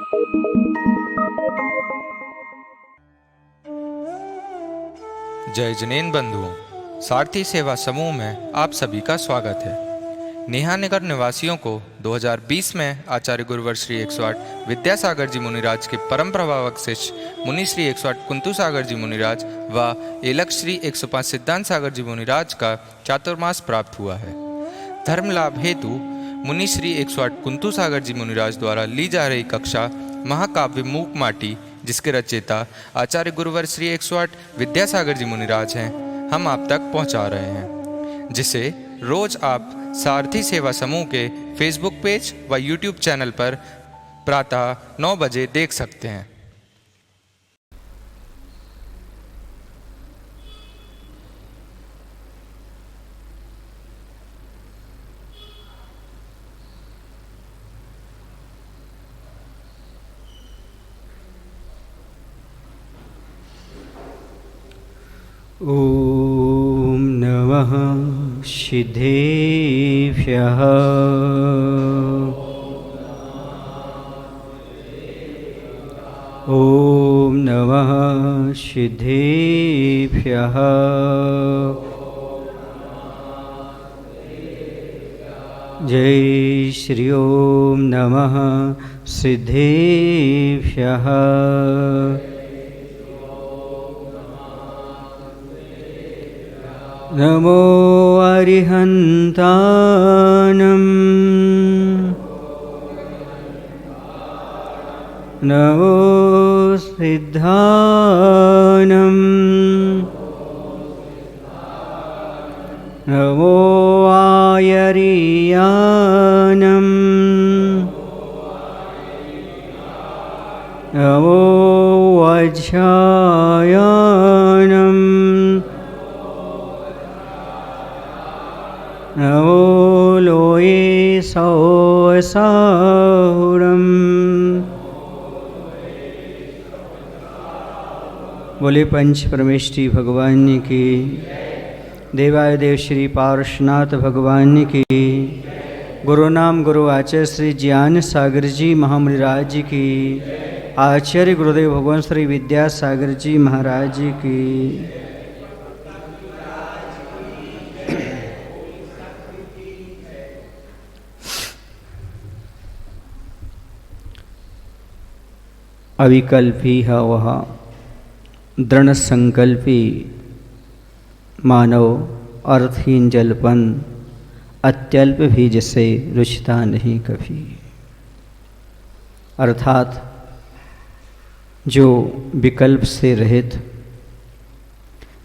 जय जनेन बंधुओं, सारथी सेवा समूह में आप सभी का स्वागत है। नेहा नगर निवासियों को 2020 में आचार्य गुरुवर श्री 108 विद्यासागर जी मुनिराज के परम प्रभावक शिष्य मुनि श्री 108 कुंतु सागर जी मुनिराज व एलक श्री 105 सिद्धांत सागर जी मुनिराज का चातुर्मास प्राप्त हुआ है। धर्म लाभ हेतु मुनि श्री 108 कुंतु सागर जी मुनिराज द्वारा ली जा रही कक्षा महाकाव्य मूक माटी, जिसके रचयिता आचार्य गुरुवर श्री 108 विद्यासागर जी मुनिराज हैं, हम आप तक पहुंचा रहे हैं, जिसे रोज आप सारथी सेवा समूह के फेसबुक पेज व यूट्यूब चैनल पर प्रातः 9 बजे देख सकते हैं। ॐ नमः सिद्धेभ्यः। ॐ नमः सिद्धेभ्यः। जय श्री ओम नमः सिद्धेभ्यः। नमो अरिहन्तानं नमो सिद्धानं नमो आयर्यानं नमो वज्रायानं नमो लोये सौसाहुरम्। बोले पंच परमेष्ठी भगवान की, देवादेव श्री पार्श्वनाथ भगवान की, गुरु नाम गुरु आचार्य श्री ज्ञान सागर जी महामुनिराज जी की, आचार्य गुरुदेव भगवान श्री विद्यासागर जी महाराज जी की। अविकल्पी है वह दृढ़ संकल्पी मानव अर्थहीन जलपन अत्यल्प भी जिसे रुचता नहीं कभी। अर्थात जो विकल्प से रहित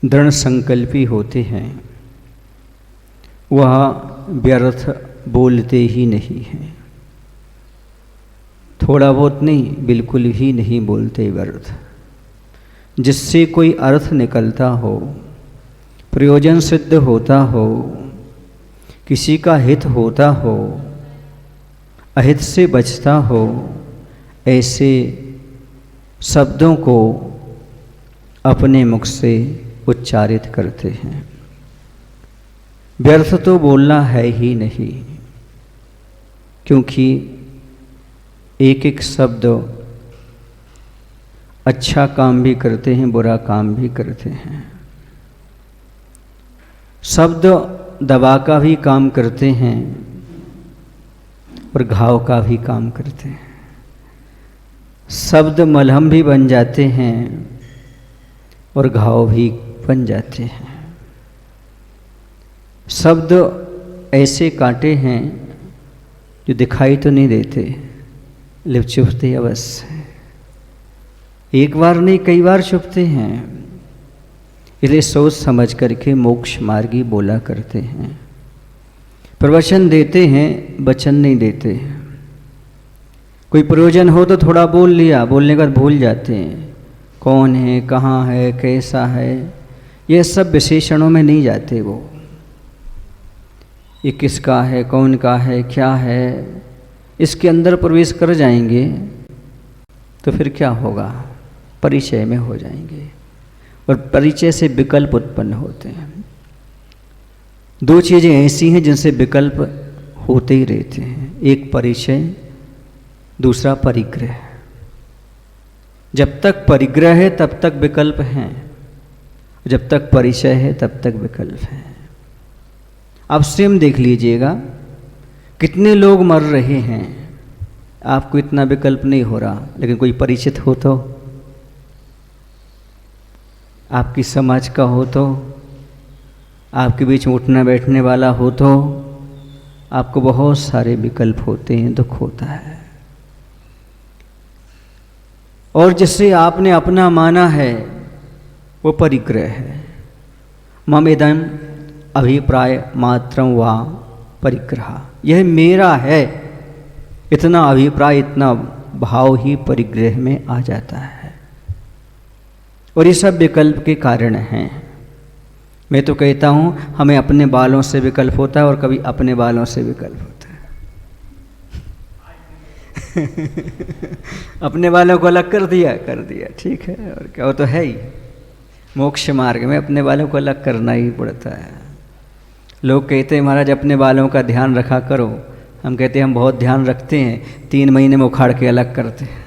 दृढ़ संकल्पी होते हैं वह व्यर्थ बोलते ही नहीं हैं। थोड़ा बहुत नहीं, बिल्कुल ही नहीं बोलते व्यर्थ। जिससे कोई अर्थ निकलता हो, प्रयोजन सिद्ध होता हो, किसी का हित होता हो, अहित से बचता हो, ऐसे शब्दों को अपने मुख से उच्चारित करते हैं। व्यर्थ तो बोलना है ही नहीं, क्योंकि एक एक शब्द अच्छा काम भी करते हैं, बुरा काम भी करते हैं। शब्द दवा का भी काम करते हैं और घाव का भी काम करते हैं। शब्द मलहम भी बन जाते हैं और घाव भी बन जाते हैं। शब्द ऐसे कांटे हैं जो दिखाई तो नहीं देते, लिप चुभते अवश्य। एक बार नहीं, कई बार चुभते हैं। इसलिए सोच समझ करके मोक्ष मार्गी बोला करते हैं। प्रवचन देते हैं, वचन नहीं देते। कोई प्रयोजन हो तो थोड़ा बोल लिया, बोलने के बाद भूल जाते हैं। कौन है, कहाँ है, कैसा है, ये सब विशेषणों में नहीं जाते। वो ये किसका है, कौन का है, क्या है, इसके अंदर प्रवेश कर जाएंगे तो फिर क्या होगा, परिचय में हो जाएंगे। और परिचय से विकल्प उत्पन्न होते हैं। दो चीज़ें ऐसी हैं जिनसे विकल्प होते ही रहते हैं, एक परिचय, दूसरा परिग्रह। जब तक परिग्रह है तब तक विकल्प हैं, जब तक परिचय है तब तक विकल्प है। आप स्वयं देख लीजिएगा कितने लोग मर रहे हैं, आपको इतना विकल्प नहीं हो रहा, लेकिन कोई परिचित हो तो, आपकी समाज का हो तो, आपके बीच में उठना बैठने वाला हो तो, आपको बहुत सारे विकल्प होते हैं, दुख होता है। और जिसे आपने अपना माना है वो परिग्रह है। मम इदम अभिप्राय मात्रम वा परिग्रह, यह मेरा है, इतना अभिप्राय इतना भाव ही परिग्रह में आ जाता है। और ये सब विकल्प के कारण हैं। मैं तो कहता हूँ हमें अपने बालों से विकल्प होता है और कभी अपने बालों से विकल्प होता है। अपने बालों को अलग कर दिया ठीक है, और क्या, वो तो है ही। मोक्ष मार्ग में अपने बालों को अलग करना ही पड़ता है। लोग कहते हैं महाराज अपने बालों का ध्यान रखा करो, हम कहते हैं हम बहुत ध्यान रखते हैं, 3 महीने में उखाड़ के अलग करते हैं।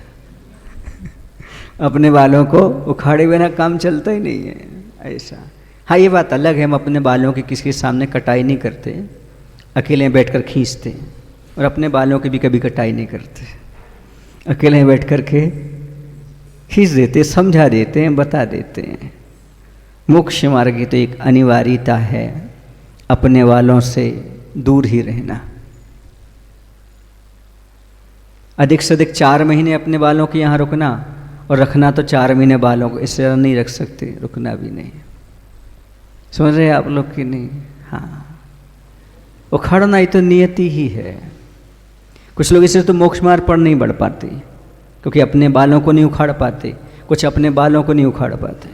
अपने बालों को उखाड़े बिना काम चलता ही नहीं है ऐसा। हाँ ये बात अलग है, हम अपने बालों की किसी के सामने कटाई नहीं करते, अकेले बैठकर खींचते हैं, और अपने बालों की भी कभी कटाई नहीं करते, अकेले बैठ कर के खींच देते, समझा देते हैं, बता देते हैं। मोक्ष मार्ग की तो एक अनिवार्यता है अपने बालों से दूर ही रहना। अधिक से अधिक 4 महीने अपने बालों के यहाँ रुकना, और रखना तो 4 महीने बालों को, इससे नहीं रख सकते, रुकना भी नहीं। समझ रहे हैं आप लोग कि नहीं? हाँ, उखाड़ना ही तो नियति ही है। कुछ लोग इसे तो मोक्ष मार्ग पर नहीं बढ़ पाते क्योंकि अपने बालों को नहीं उखाड़ पाते, कुछ अपने बालों को नहीं उखाड़ पाते,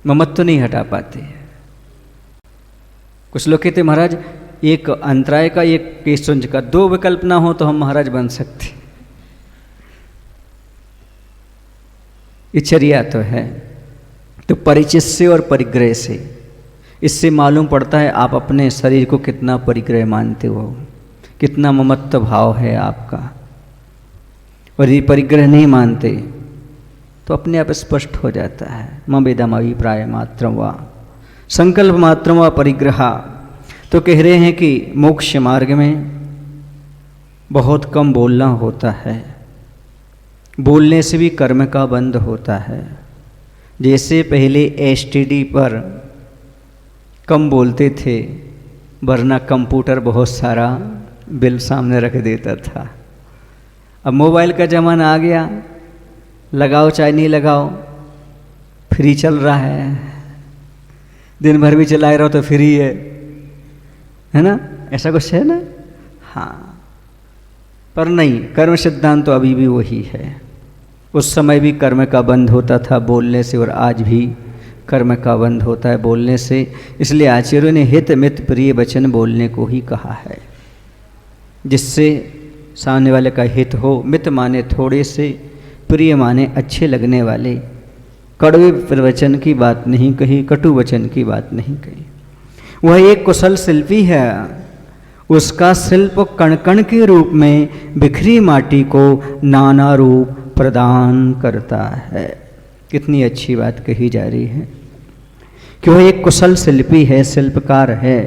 ममत्व नहीं हटा पाते। कुछ लोग कहते महाराज एक अंतराय का एक केशुंज का 2 विकल्प ना हो तो हम महाराज बन सकते। ये चर्या तो है। तो परिचित से और परिग्रह से, इससे मालूम पड़ता है आप अपने शरीर को कितना परिग्रह मानते हो, कितना ममत्व भाव है आपका। और यदि परिग्रह नहीं मानते तो अपने आप स्पष्ट हो जाता है। ममेदम अभिप्राय मात्रम वा संकल्प मात्रम वा परिग्रह। तो कह रहे हैं कि मोक्ष मार्ग में बहुत कम बोलना होता है, बोलने से भी कर्म का बंध होता है। जैसे पहले एसटीडी पर कम बोलते थे, वरना कंप्यूटर बहुत सारा बिल सामने रख देता था। अब मोबाइल का ज़माना आ गया, लगाओ चाहे नहीं लगाओ फ्री चल रहा है, दिन भर भी चलाए रहो तो फ्री है ना, ऐसा कुछ है ना। हाँ, पर नहीं, कर्म सिद्धांत तो अभी भी वही है। उस समय भी कर्म का बंध होता था बोलने से, और आज भी कर्म का बंध होता है बोलने से। इसलिए आचार्यों ने हित मित प्रिय वचन बोलने को ही कहा है, जिससे सामने वाले का हित हो। मित माने थोड़े से, प्रिय माने अच्छे लगने वाले। कड़वे प्रवचन की बात नहीं कही, कटु वचन की बात नहीं कही। वह एक कुशल शिल्पी है, उसका शिल्प कण कण के रूप में बिखरी माटी को नाना रूप प्रदान करता है। कितनी अच्छी बात कही जा रही है कि वह एक कुशल शिल्पी है, शिल्पकार है,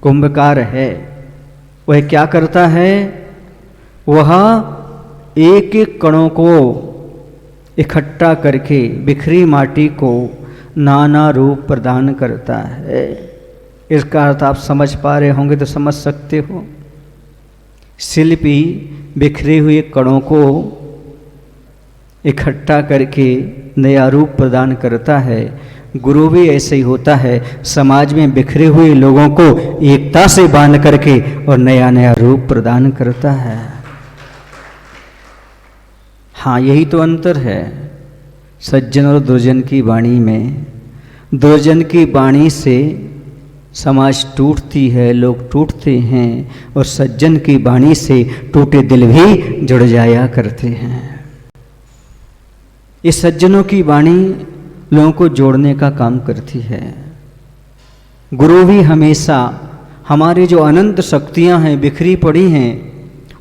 कुंभकार है। वह क्या करता है? वह एक एक कणों को इकट्ठा करके बिखरी माटी को नाना रूप प्रदान करता है। इसका अर्थ आप समझ पा रहे होंगे तो समझ सकते हो। शिल्पी बिखरे हुए कणों को इकट्ठा करके नया रूप प्रदान करता है। गुरु भी ऐसे ही होता है, समाज में बिखरे हुए लोगों को एकता से बांध करके और नया नया रूप प्रदान करता है। हाँ, यही तो अंतर है सज्जन और दुर्जन की वाणी में। दुर्जन की वाणी से समाज टूटती है, लोग टूटते हैं, और सज्जन की वाणी से टूटे दिल भी जुड़ जाया करते हैं। इस सज्जनों की वाणी लोगों को जोड़ने का काम करती है। गुरु भी हमेशा हमारे जो अनंत शक्तियां हैं, बिखरी पड़ी हैं,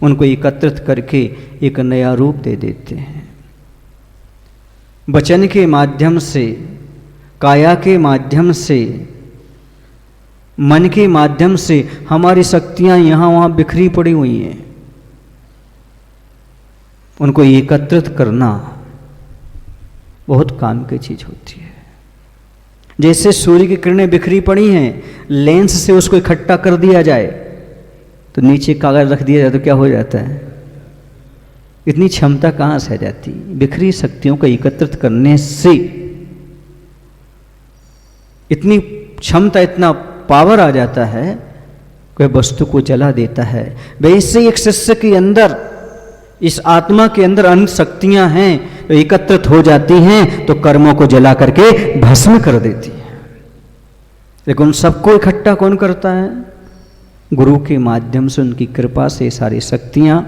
उनको एकत्रित करके एक नया रूप दे देते हैं। वचन के माध्यम से, काया के माध्यम से, मन के माध्यम से हमारी शक्तियां यहां वहां बिखरी पड़ी हुई हैं। उनको एकत्रित करना बहुत काम की चीज होती है। जैसे सूर्य की किरणें बिखरी पड़ी हैं, लेंस से उसको इकट्ठा कर दिया जाए तो नीचे कागज रख दिया जाए तो क्या हो जाता है? इतनी क्षमता कहां से आ जाती? बिखरी शक्तियों को एकत्रित करने से इतनी क्षमता, इतना पावर आ जाता है, कोई वस्तु को जला देता है। वैसे एक शिष्य के अंदर, इस आत्मा के अंदर अनंत शक्तियां हैं, तो एकत्रित हो जाती हैं तो कर्मों को जला करके भस्म कर देती है। लेकिन उन सबको इकट्ठा कौन करता है? गुरु के माध्यम से, उनकी कृपा से सारी शक्तियां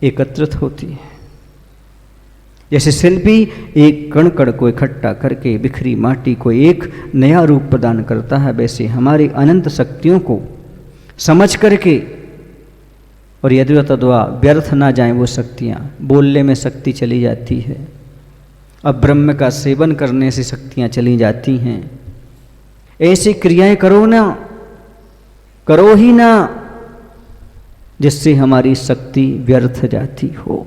एकत्रित होती हैं। जैसे शिल्पी एक कण कण को इकट्ठा करके बिखरी माटी को एक नया रूप प्रदान करता है, वैसे हमारी अनंत शक्तियों को समझ करके, और यदि तद्वा व्यर्थ ना जाए वो शक्तियाँ, बोलने में शक्ति चली जाती है, अब ब्रह्म का सेवन करने से शक्तियाँ चली जाती हैं। ऐसी क्रियाएं करो ना, करो ही ना जिससे हमारी शक्ति व्यर्थ जाती हो।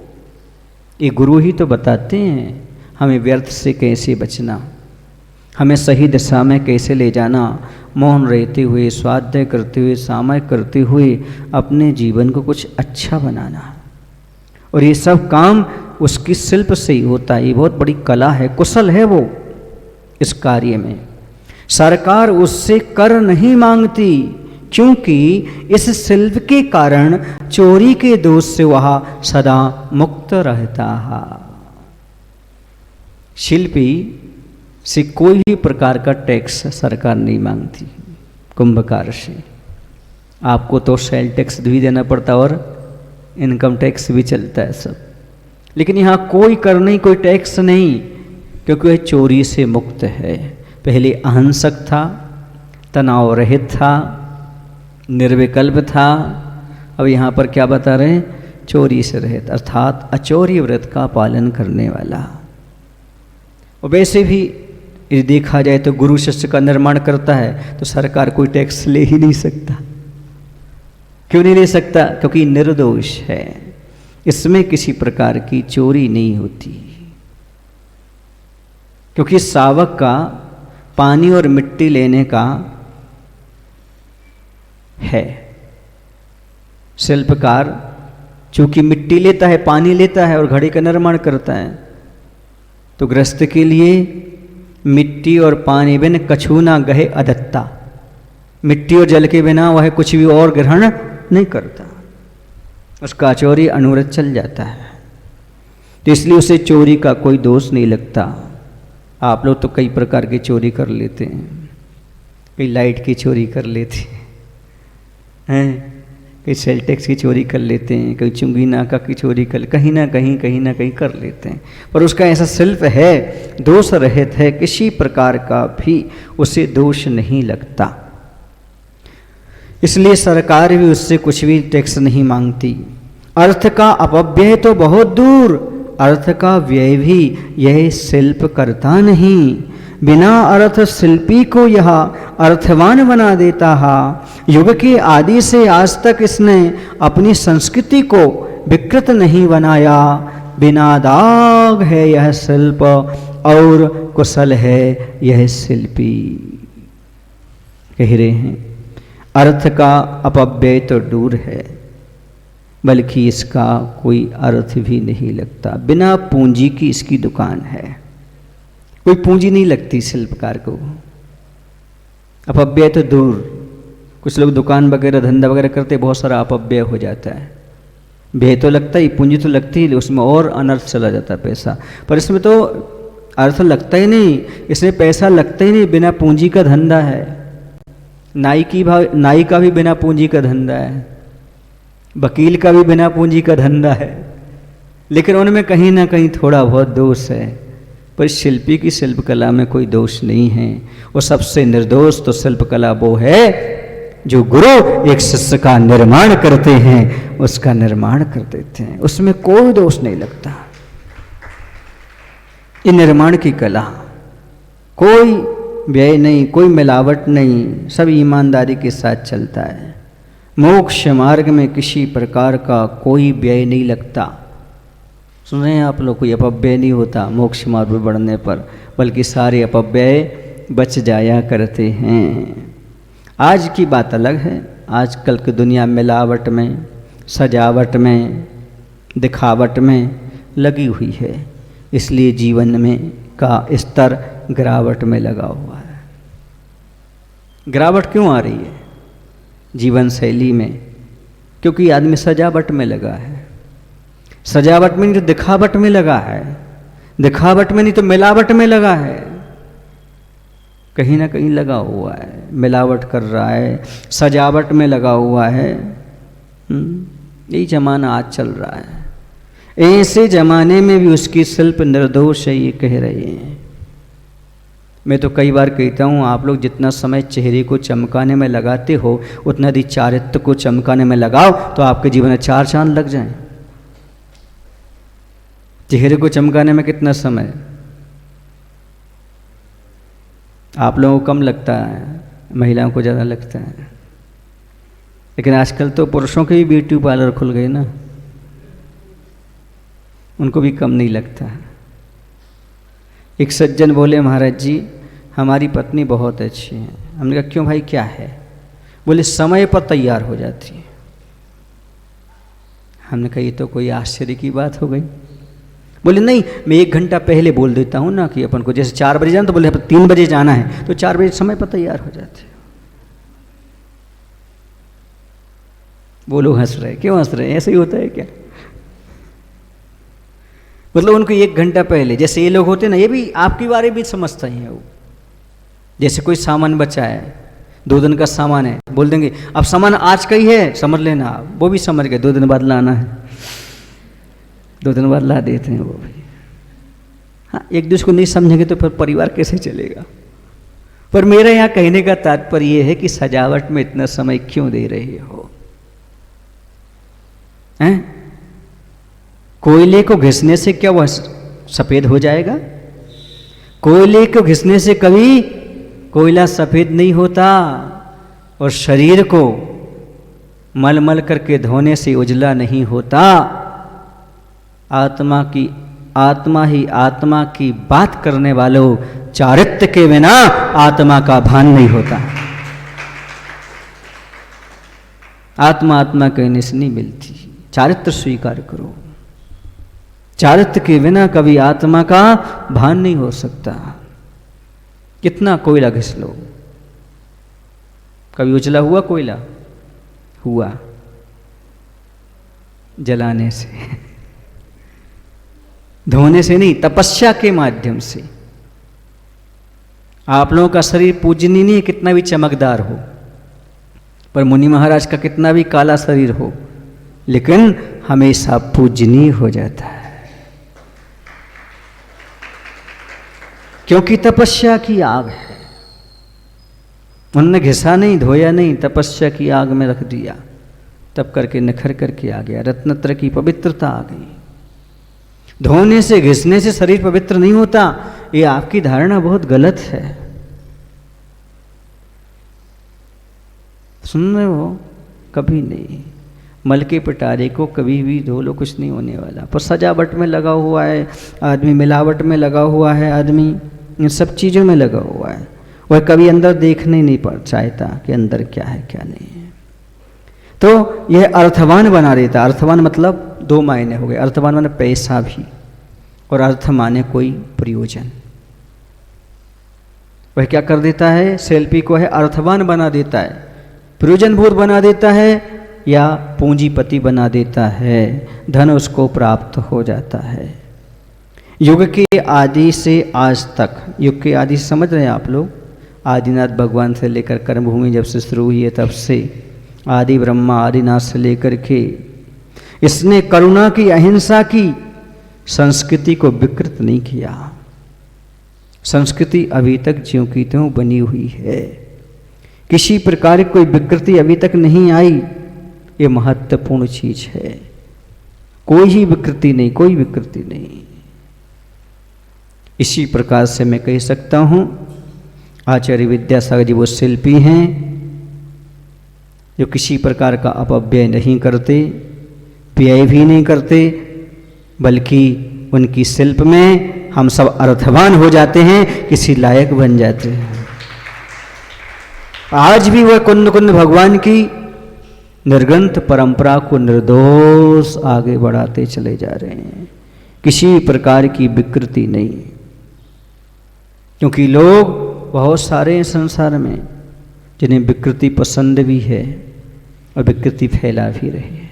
ये गुरु ही तो बताते हैं हमें व्यर्थ से कैसे बचना, हमें सही दिशा में कैसे ले जाना, मौन रहते हुए, स्वाध्याय करते हुए, सामयिक करते हुए अपने जीवन को कुछ अच्छा बनाना। और ये सब काम उसकी शिल्प से ही होता है। ये बहुत बड़ी कला है, कुशल है वो इस कार्य में। सरकार उससे कर नहीं मांगती, क्योंकि इस शिल्प के कारण चोरी के दोष से वह सदा मुक्त रहता है। शिल्पी से कोई भी प्रकार का टैक्स सरकार नहीं मांगती। कुंभकार से आपको तो सेल टैक्स भी देना पड़ता और इनकम टैक्स भी चलता है सब, लेकिन यहाँ कोई कर नहीं, कोई टैक्स नहीं, क्योंकि वह चोरी से मुक्त है। पहले अहिंसक था, तनाव रहित था, निर्विकल्प था। अब यहाँ पर क्या बता रहे हैं? चोरी से रहित, अर्थात अचौर्य व्रत का पालन करने वाला। और वैसे भी यदि देखा जाए तो गुरु शिष्य का निर्माण करता है तो सरकार कोई टैक्स ले ही नहीं सकता। क्यों नहीं ले सकता? क्योंकि निर्दोष है, इसमें किसी प्रकार की चोरी नहीं होती। क्योंकि सावक का पानी और मिट्टी लेने का है, शिल्पकार चूंकि मिट्टी लेता है, पानी लेता है और घड़े का निर्माण करता है, तो गृहस्थ के लिए मिट्टी और पानी बिन कछु ना गहे अदत्ता, मिट्टी और जल के बिना वह कुछ भी और ग्रहण नहीं करता, उसका चोरी अनुव्रत चल जाता है। तो इसलिए उसे चोरी का कोई दोष नहीं लगता। आप लोग तो कई प्रकार की चोरी कर लेते हैं, कई लाइट की चोरी कर लेते हैं, कई सेल टैक्स की चोरी कर लेते हैं, कई चुंगी नाका की चोरी कर, कहीं ना कहीं कर लेते हैं। पर उसका ऐसा शिल्प है, दोष रहित है, किसी प्रकार का भी उसे दोष नहीं लगता। इसलिए सरकार भी उससे कुछ भी टैक्स नहीं मांगती। अर्थ का अपव्यय तो बहुत दूर, अर्थ का व्यय भी यह शिल्प करता नहीं। बिना अर्थ शिल्पी को यह अर्थवान बना देता है। युग के आदि से आज तक इसने अपनी संस्कृति को विकृत नहीं बनाया। बिना दाग है यह शिल्प और कुशल है यह शिल्पी। कह रहे हैं अर्थ का अपव्यय तो दूर है, बल्कि इसका कोई अर्थ भी नहीं लगता। बिना पूंजी की इसकी दुकान है, कोई पूंजी नहीं लगती शिल्पकार को। अपव्यय तो दूर, कुछ लोग दुकान वगैरह धंधा वगैरह करते, बहुत सारा अपव्यय हो जाता है। व्यय तो लगता ही, पूंजी तो लगती ही, उसमें और अनर्थ चला जाता है पैसा। पर इसमें तो अर्थ लगता ही नहीं, इसमें पैसा लगता ही नहीं। बिना पूंजी का धंधा है। नाई का भी बिना पूंजी का धंधा है, वकील का भी बिना पूंजी का धंधा है, लेकिन उनमें कहीं ना कहीं थोड़ा बहुत दोष है। पर शिल्पी की शिल्पकला में कोई दोष नहीं है। वो सबसे निर्दोष तो शिल्पकला वो है जो गुरु एक शिष्य का निर्माण करते हैं, उसका निर्माण कर देते हैं, उसमें कोई दोष नहीं लगता। ये निर्माण की कला, कोई व्यय नहीं, कोई मिलावट नहीं, सब ईमानदारी के साथ चलता है। मोक्ष मार्ग में किसी प्रकार का कोई व्यय नहीं लगता। सुन रहे हैं आप लोग, कोई अपव्यय नहीं होता मोक्ष मार्ग पर बढ़ने पर, बल्कि सारे अपव्यय बच जाया करते हैं। आज की बात अलग है, आजकल की दुनिया मिलावट में, सजावट में, दिखावट में लगी हुई है, इसलिए जीवन में का स्तर गिरावट में लगा हुआ है। गिरावट क्यों आ रही है जीवन शैली में? क्योंकि आदमी सजावट में लगा है। सजावट में नहीं तो दिखावट में लगा है, दिखावट में नहीं तो मिलावट में लगा है, कहीं ना कहीं लगा हुआ है, मिलावट कर रहा है, सजावट में लगा हुआ है। यही जमाना आज चल रहा है। ऐसे जमाने में भी उसकी शिल्प निर्दोष है, ये कह रहे हैं। मैं तो कई बार कहता हूँ, आप लोग जितना समय चेहरे को चमकाने में लगाते हो, उतना यदि चारित्र को चमकाने में लगाओ तो आपके जीवन में 4 चांद लग जाएं। चेहरे को चमकाने में कितना समय आप लोगों को कम लगता है, महिलाओं को ज़्यादा लगता है। लेकिन आजकल तो पुरुषों के भी ब्यूटी पार्लर खुल गए ना, उनको भी कम नहीं लगता। एक सज्जन बोले, महाराज जी हमारी पत्नी बहुत अच्छी है। हमने कहा क्यों भाई, क्या है? बोले समय पर तैयार हो जाती है। हमने कहा ये तो कोई आश्चर्य की बात हो गई। बोले नहीं, मैं 1 घंटा पहले बोल देता हूँ ना कि अपन को जैसे 4 बजे जाना, तो बोले 3 बजे जाना है, तो 4 बजे समय पर तैयार हो जाते। वो लोग हंस रहे, क्यों हंस रहे? ऐसे ही होता है क्या? मतलब उनको 1 घंटा पहले, जैसे ये लोग होते ना, ये भी आपके बारे में भी समझता ही है वो। जैसे कोई सामान बचा है, 2 दिन का सामान है, बोल देंगे अब सामान आज का ही है, समझ लेना आप। वो भी समझ गए 2 दिन बाद लाना है, 2 दिन बाद ला देते हैं वो भी। हाँ, एक दूसरे को नहीं समझेंगे तो फिर परिवार कैसे चलेगा? पर मेरा यहाँ कहने का तात्पर्य ये है कि सजावट में इतना समय क्यों दे रहे हो? हैं? कोयले को घिसने से क्या वह सफेद हो जाएगा? कोयले को घिसने से कभी कोयला सफेद नहीं होता। और शरीर को मल मल करके धोने से उजला नहीं होता। आत्मा ही आत्मा की बात करने वालों, चारित्र्य के बिना आत्मा का भान नहीं होता। आत्मा आत्मा कहने से नहीं मिलती, चारित्र्य स्वीकार करो। चारित्र्य के बिना कभी आत्मा का भान नहीं हो सकता। कितना कोयला घिस लो, कभी उजला हुआ कोयला? हुआ जलाने से, धोने से नहीं, तपस्या के माध्यम से। आप लोगों का शरीर पूजनीय नहीं है, कितना भी चमकदार हो, पर मुनि महाराज का कितना भी काला शरीर हो, लेकिन हमेशा पूजनीय हो जाता है, क्योंकि तपस्या की आग है। उन्होंने घिसा नहीं, धोया नहीं, तपस्या की आग में रख दिया, तब करके निखर करके आ गया। रत्नत्र की पवित्रता आ गई। धोने से, घिसने से शरीर पवित्र नहीं होता, ये आपकी धारणा बहुत गलत है। सुन रहे हो? कभी नहीं। मल के पिटारे को कभी भी धो लो, कुछ नहीं होने वाला। पर सजावट में लगा हुआ है आदमी, मिलावट में लगा हुआ है आदमी, इन सब चीज़ों में लगा हुआ है। वह कभी अंदर देखने नहीं पड़ चाहता कि अंदर क्या है क्या नहीं है। तो यह अर्थवान बना देता। अर्थवान मतलब 2 मायने हो गए। अर्थवान माने पैसा भी, और अर्थ माने कोई प्रयोजन। वह क्या कर देता है? सेल्फी को है अर्थवान बना देता है, प्रयोजनभूत बना देता है, या पूंजीपति बना देता है। धन उसको प्राप्त हो जाता है। युग के आदि से आज तक, युग के आदि से समझ रहे हैं आप लोग? आदिनाथ भगवान से लेकर कर्मभूमि जब से शुरू हुई है तब से, आदि ब्रह्मा आदिनाथ से लेकर के, इसने करुणा की, अहिंसा की संस्कृति को विकृत नहीं किया। संस्कृति अभी तक ज्यों की त्यों बनी हुई है, किसी प्रकार की कोई विकृति अभी तक नहीं आई। ये महत्वपूर्ण चीज है। कोई ही विकृति नहीं, कोई विकृति नहीं। इसी प्रकार से मैं कह सकता हूँ आचार्य विद्यासागर जी वो शिल्पी हैं जो किसी प्रकार का अपव्यय नहीं करते, व्यय भी नहीं करते, बल्कि उनकी शिल्प में हम सब अर्थवान हो जाते हैं, किसी लायक बन जाते हैं। आज भी वह कुंद कुंद भगवान की निर्ग्रंथ परंपरा को निर्दोष आगे बढ़ाते चले जा रहे हैं, किसी प्रकार की विकृति नहीं। क्योंकि लोग बहुत सारे हैं संसार में जिन्हें विकृति पसंद भी है और विकृति फैला भी रहे हैं,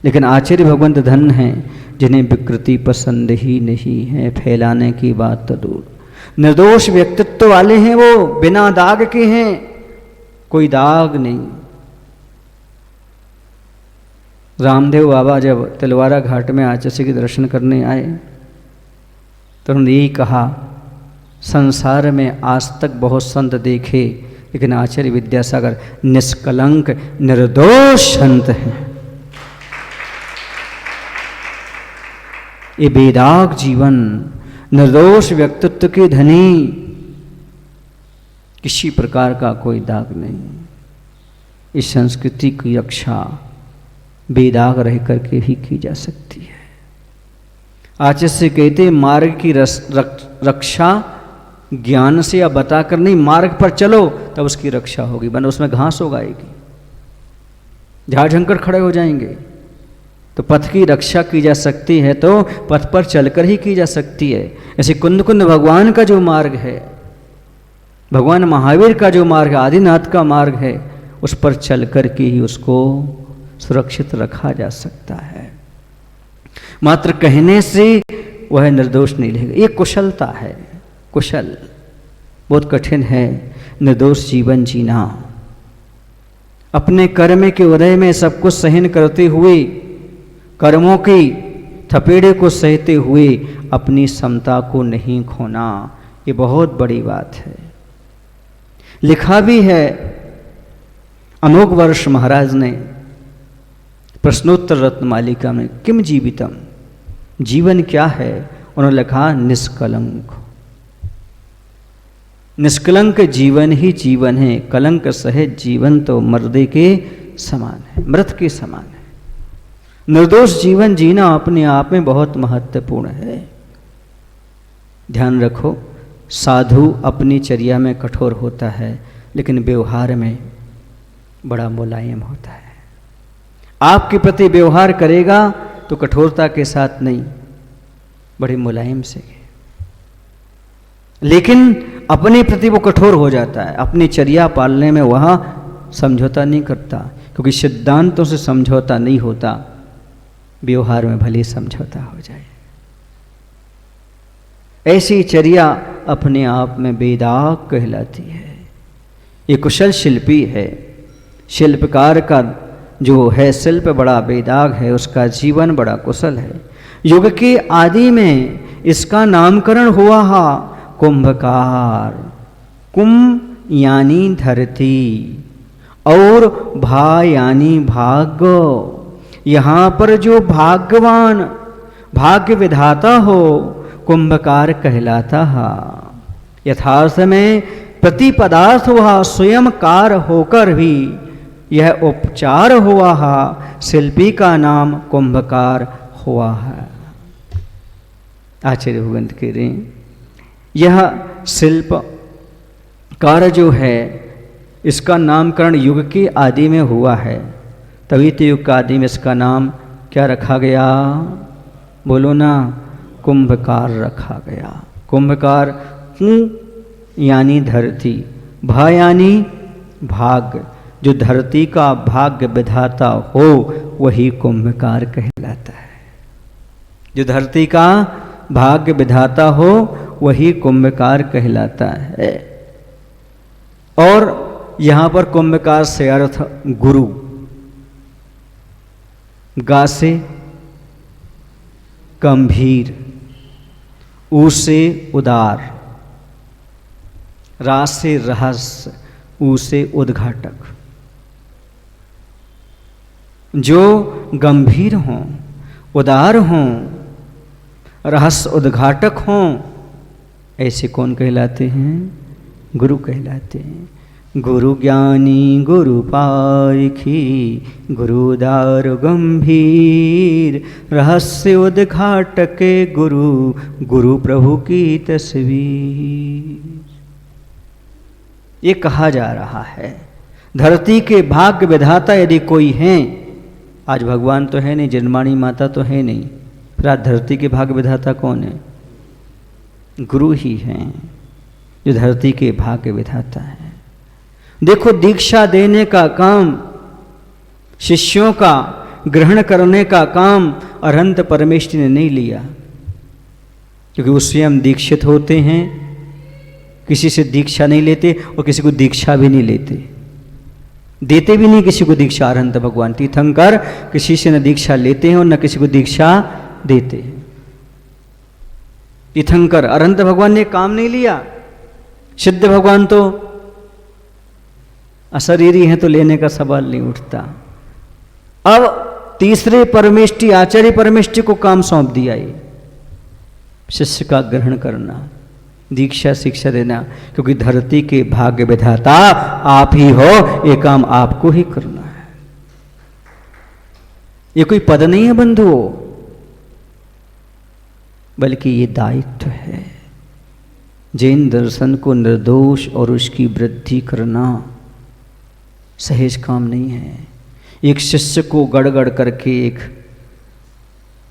लेकिन आचार्य भगवंत धन हैं जिन्हें विकृति पसंद ही नहीं है, फैलाने की बात तो दूर। निर्दोष व्यक्तित्व वाले हैं, वो बिना दाग के हैं, कोई दाग नहीं। रामदेव बाबा जब तिलवारा घाट में आचार्य के दर्शन करने आए तो उन्होंने यही कहा, संसार में आज तक बहुत संत देखे, लेकिन आचार्य विद्यासागर निष्कलंक निर्दोष संत हैं। ये बेदाग जीवन, निर्दोष व्यक्तित्व के धनी, किसी प्रकार का कोई दाग नहीं। इस संस्कृति की रक्षा बेदाग रह करके ही की जा सकती है। आचार्य से कहते मार्ग की रक्षा ज्ञान से या बताकर नहीं, मार्ग पर चलो तब उसकी रक्षा होगी, वरना उसमें घास उगाएगी, झाड़ झंकड़ खड़े हो जाएंगे। तो पथ की रक्षा की जा सकती है तो पथ पर चलकर ही की जा सकती है। ऐसे कुंद कुंद भगवान का जो मार्ग है, भगवान महावीर का जो मार्ग है, आदिनाथ का मार्ग है, उस पर चल कर के ही उसको सुरक्षित रखा जा सकता है। मात्र कहने से वह निर्दोष नहीं रहेगा, ये कुशलता है। कुशल बहुत कठिन है निर्दोष जीवन जीना, अपने कर्म के उदय में सब कुछ सहन करते हुए, कर्मों की थपेड़े को सहते हुए अपनी समता को नहीं खोना, ये बहुत बड़ी बात है। लिखा भी है अमोघ वर्ष महाराज ने प्रश्नोत्तर रत्नमालिका में, किम जीवितम, जीवन क्या है? उन्होंने लिखा निष्कलंक। निष्कलंक जीवन ही जीवन है, कलंक सहित जीवन तो मर्दे के समान है, मृत के समान है। निर्दोष जीवन जीना अपने आप में बहुत महत्वपूर्ण है। ध्यान रखो, साधु अपनी चर्या में कठोर होता है, लेकिन व्यवहार में बड़ा मुलायम होता है। आपके प्रति व्यवहार करेगा तो कठोरता के साथ नहीं, बड़े मुलायम से, लेकिन अपने प्रति वो कठोर हो जाता है। अपनी चर्या पालने में वह समझौता नहीं करता, क्योंकि सिद्धांतों से समझौता नहीं होता, व्यवहार में भले समझौता हो जाए। ऐसी चर्या अपने आप में बेदाग कहलाती है। ये कुशल शिल्पी है। शिल्पकार का जो है शिल्प बड़ा बेदाग है, उसका जीवन बड़ा कुशल है। युग के आदि में इसका नामकरण हुआ है कुंभकार। कुंभ यानी धरती और भा यानी भाग्य। यहाँ पर जो भाग्यवान, भाग्य विधाता हो, कुंभकार कहलाता है। यथार्थ में प्रति पदार्थ हुआ स्वयं कार होकर भी यह उपचार हुआ है, शिल्पी का नाम कुंभकार हुआ है। आचार्य भगवंत कह रहे हैं यह शिल्प कार्य जो है इसका नामकरण युग के आदि में हुआ है, तभी तो युग का आदि में इसका नाम क्या रखा गया? बोलो ना, कुंभकार रखा गया। कुंभकार कुं यानी धरती, भा यानी भाग्य। जो धरती का भाग्य विधाता हो वही कुंभकार कहलाता है। जो धरती का भाग्य विधाता हो वही कुंभकार कहलाता है। और यहाँ पर कुंभकार से अर्थ गुरु, गा से गंभीर, ऊ से उदार, रा से रहस्य, ऊ से उद्घाटक। जो गंभीर हों, उदार हों, रहस्य उद्घाटक हों, ऐसे कौन कहलाते हैं? गुरु कहलाते हैं। गुरु ज्ञानी गुरु पारखी, गुरुदार गंभीर, रहस्य उद्घाटके गुरु, गुरु प्रभु की तस्वीर। ये कहा जा रहा है धरती के भाग्य विधाता यदि कोई हैं, आज भगवान तो है नहीं, जन्माणी माता तो है नहीं, फिर आज धरती के भाग्य विधाता कौन है? गुरु ही हैं जो धरती के भाग्य विधाता है। देखो, दीक्षा देने का काम, शिष्यों का ग्रहण करने का काम अरहंत परमेष्ठी ने नहीं लिया, क्योंकि वो स्वयं दीक्षित होते हैं, किसी से दीक्षा नहीं लेते और किसी को दीक्षा भी नहीं लेते, देते भी नहीं किसी को दीक्षा। अरहंत भगवान तीर्थंकर किसी से न दीक्षा लेते हैं और न किसी को दीक्षा देते हैं। तीर्थंकर अरहंत भगवान ने काम नहीं लिया। सिद्ध भगवान तो अशरीरी हैं तो लेने का सवाल नहीं उठता। अब तीसरे परमेष्ठी आचार्य परमेष्ठी को काम सौंप दिया, ये शिष्य का ग्रहण करना, दीक्षा शिक्षा देना, क्योंकि धरती के भाग्य विधाता आप ही हो, ये काम आपको ही करना है। ये कोई पद नहीं है बंधुओं, बल्कि ये दायित्व है। जैन दर्शन को निर्दोष और उसकी वृद्धि करना सहज काम नहीं है। एक शिष्य को गड़गड़ करके एक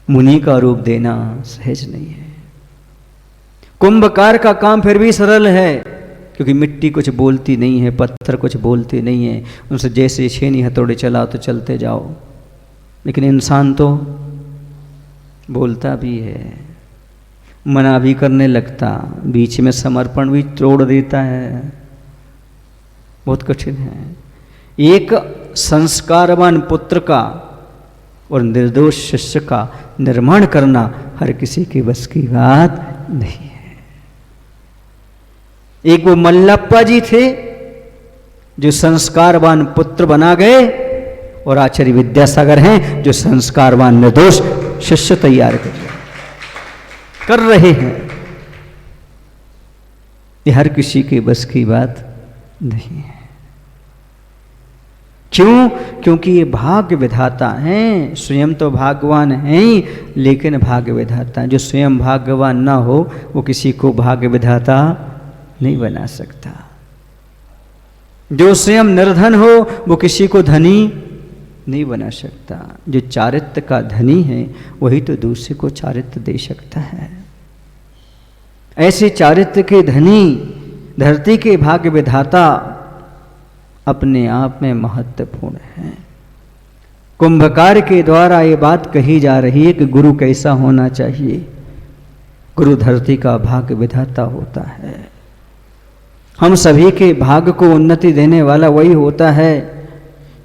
मुनि का रूप देना सहज नहीं है। कुंभकार का काम फिर भी सरल है, क्योंकि मिट्टी कुछ बोलती नहीं है, पत्थर कुछ बोलते नहीं है, उनसे जैसे छेनी हथौड़े चलाओ तो चलते जाओ। लेकिन इंसान तो बोलता भी है, मना भी करने लगता, बीच में समर्पण भी तोड़ देता है। बहुत कठिन है। एक संस्कारवान पुत्र का और निर्दोष शिष्य का निर्माण करना हर किसी के बस की बात नहीं है। एक वो मल्लप्पा जी थे जो संस्कारवान पुत्र बना गए, और आचार्य विद्यासागर हैं जो संस्कारवान निर्दोष शिष्य तैयार कर रहे हैं। ये हर किसी के बस की बात नहीं है। क्यों? क्योंकि ये भाग्य विधाता हैं। स्वयं तो भाग्यवान हैं ही, लेकिन भाग्य विधाता, जो स्वयं भाग्यवान ना हो वो किसी को भाग्य विधाता नहीं बना सकता। जो स्वयं निर्धन हो वो किसी को धनी नहीं बना सकता। जो चारित्र का धनी है वही तो दूसरे को चारित्र दे सकता है। ऐसे चारित्र के धनी, धरती के भाग्य विधाता अपने आप में महत्वपूर्ण है। कुंभकार के द्वारा ये बात कही जा रही है कि गुरु कैसा होना चाहिए। गुरु धरती का भाग्य विधाता होता है। हम सभी के भाग्य को उन्नति देने वाला वही होता है।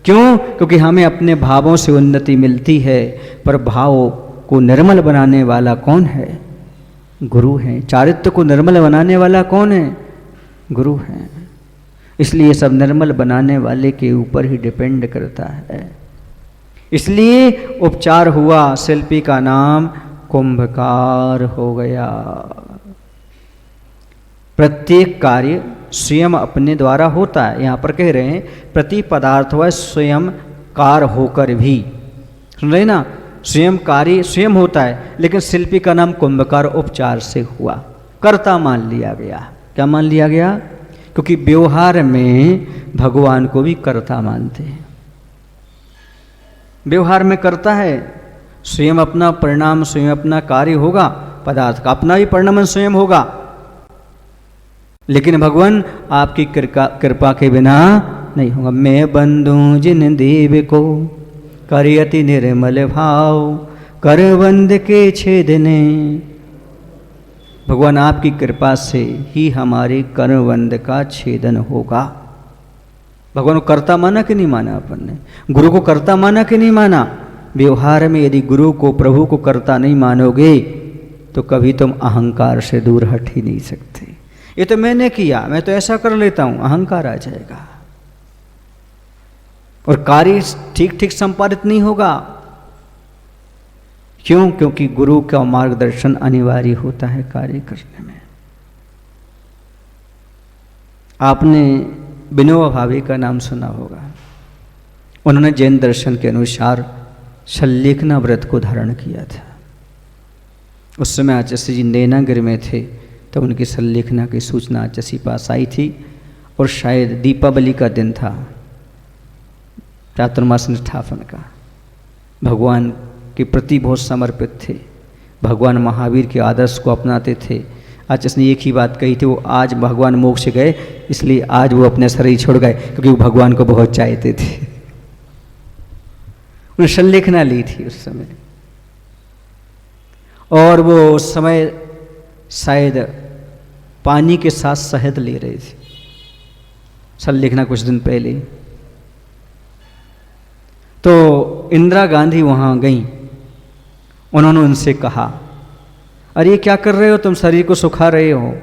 क्यों? क्योंकि हमें अपने भावों से उन्नति मिलती है, पर भाव को निर्मल बनाने वाला कौन है? गुरु है। चारित्र को निर्मल बनाने वाला कौन है? गुरु है। इसलिए सब निर्मल बनाने वाले के ऊपर ही डिपेंड करता है। इसलिए उपचार हुआ, शिल्पी का नाम कुंभकार हो गया। प्रत्येक कार्य स्वयं अपने द्वारा होता है। यहाँ पर कह रहे हैं प्रति पदार्थ व स्वयं कार होकर भी, सुन रहे ना, स्वयं कार्य स्वयं होता है, लेकिन शिल्पी का नाम कुंभकार उपचार से हुआ, कर्ता मान लिया गया। क्या मान लिया गया? क्योंकि व्यवहार में भगवान को भी कर्ता मानते हैं। व्यवहार में कर्ता है, स्वयं अपना परिणाम, स्वयं अपना कार्य होगा, पदार्थ का अपना भी परिणाम स्वयं होगा। लेकिन भगवान आपकी कृपा के बिना नहीं होगा। मैं बंधु जिन देव को करियति निर्मल भाव, करबंद के छेदने। भगवान आपकी कृपा से ही हमारे कर्मबंध का छेदन होगा। भगवान को कर्ता माना कि नहीं माना? अपन ने गुरु को कर्ता माना कि नहीं माना? व्यवहार में यदि गुरु को, प्रभु को कर्ता नहीं मानोगे तो कभी तुम अहंकार से दूर हट ही नहीं सकते। ये तो मैंने किया, मैं तो ऐसा कर लेता हूं, अहंकार आ जाएगा और कार्य ठीक ठीक संपादित नहीं होगा। क्यों? क्योंकि गुरु का मार्गदर्शन अनिवार्य होता है कार्य करने में। आपने विनोबा भावे का नाम सुना होगा। उन्होंने जैन दर्शन के अनुसार सल्लेखना व्रत को धारण किया था। उस समय आचार्य जी नैनागिरी में थे, तो उनकी सल्लेखना की सूचना आचार्य पास आई थी, और शायद दीपावली का दिन था, चातुर्मास निष्ठापन का। भगवान के प्रति बहुत समर्पित थे, भगवान महावीर के आदर्श को अपनाते थे। आचार्य ने एक ही बात कही थी, वो आज भगवान मोक्ष गए इसलिए आज वो अपने शरीर छोड़ गए, क्योंकि वो भगवान को बहुत चाहते थे। उन्होंने सल्लेखना ली थी उस समय, और वो उस समय शायद पानी के साथ शहद ले रहे थे, सल्लेखना कुछ दिन पहले। तो इंदिरा गांधी वहाँ गईं, उन्होंने उनसे कहा, अरे क्या कर रहे हो तुम, शरीर को सुखा रहे हो,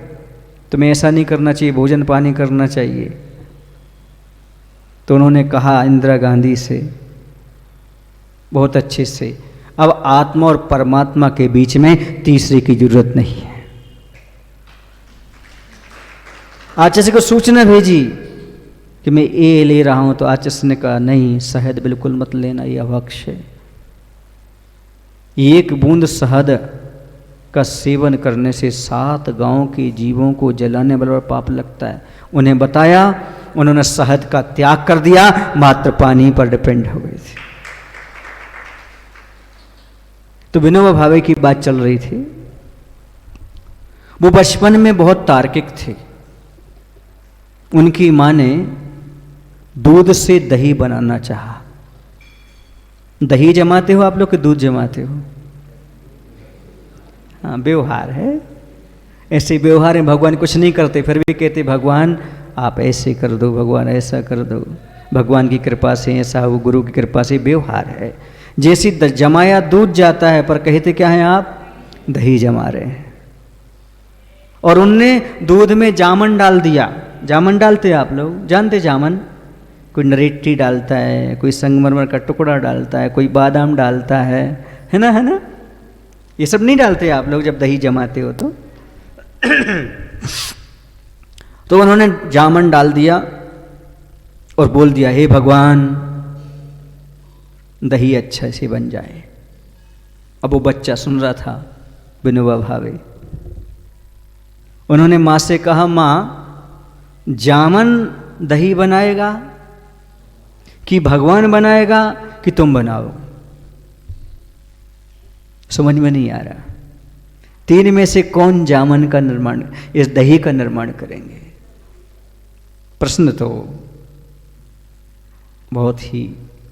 तुम्हें ऐसा नहीं करना चाहिए, भोजन पानी करना चाहिए। तो उन्होंने कहा इंदिरा गांधी से बहुत अच्छे से, अब आत्मा और परमात्मा के बीच में तीसरे की जरूरत नहीं है। आचार्य को सूचना भेजी कि मैं ये ले रहा हूं, तो आचार्य ने कहा नहीं, शहद बिल्कुल मत लेना, यह अभक्ष है। एक बूंद शहद का सेवन करने से 7 गांव के जीवों को जलाने वाला पाप लगता है। उन्हें बताया, उन्होंने शहद का त्याग कर दिया, मात्र पानी पर डिपेंड हो गए थे। तो विनोबा भावे की बात चल रही थी। वो बचपन में बहुत तार्किक थे। उनकी मां ने दूध से दही बनाना चाहा। दही जमाते हो आप लोग कि दूध जमाते हो? हाँ, व्यवहार है, ऐसे व्यवहार में भगवान कुछ नहीं करते, फिर भी कहते भगवान आप ऐसे कर दो, भगवान ऐसा कर दो, भगवान की कृपा से ऐसा हो, गुरु की कृपा से। व्यवहार है, जैसी जमाया दूध जाता है, पर कहते क्या है आप? दही जमा रहे हैं। और उनने दूध में जामन डाल दिया। जामन डालते आप लोग जानते? जामन कोई नरेटी डालता है, कोई संगमरमर का टुकड़ा डालता है, कोई बादाम डालता है ना, है ना? ये सब नहीं डालते आप लोग जब दही जमाते हो तो। तो उन्होंने जामन डाल दिया और बोल दिया, हे भगवान दही अच्छा से बन जाए। अब वो बच्चा सुन रहा था, विनोबा भावे। उन्होंने माँ से कहा, माँ जामन दही बनाएगा कि भगवान बनाएगा कि तुम बनाओ? समझ में नहीं आ रहा। 3 में से कौन जामन का निर्माण, इस दही का निर्माण करेंगे? प्रश्न तो बहुत ही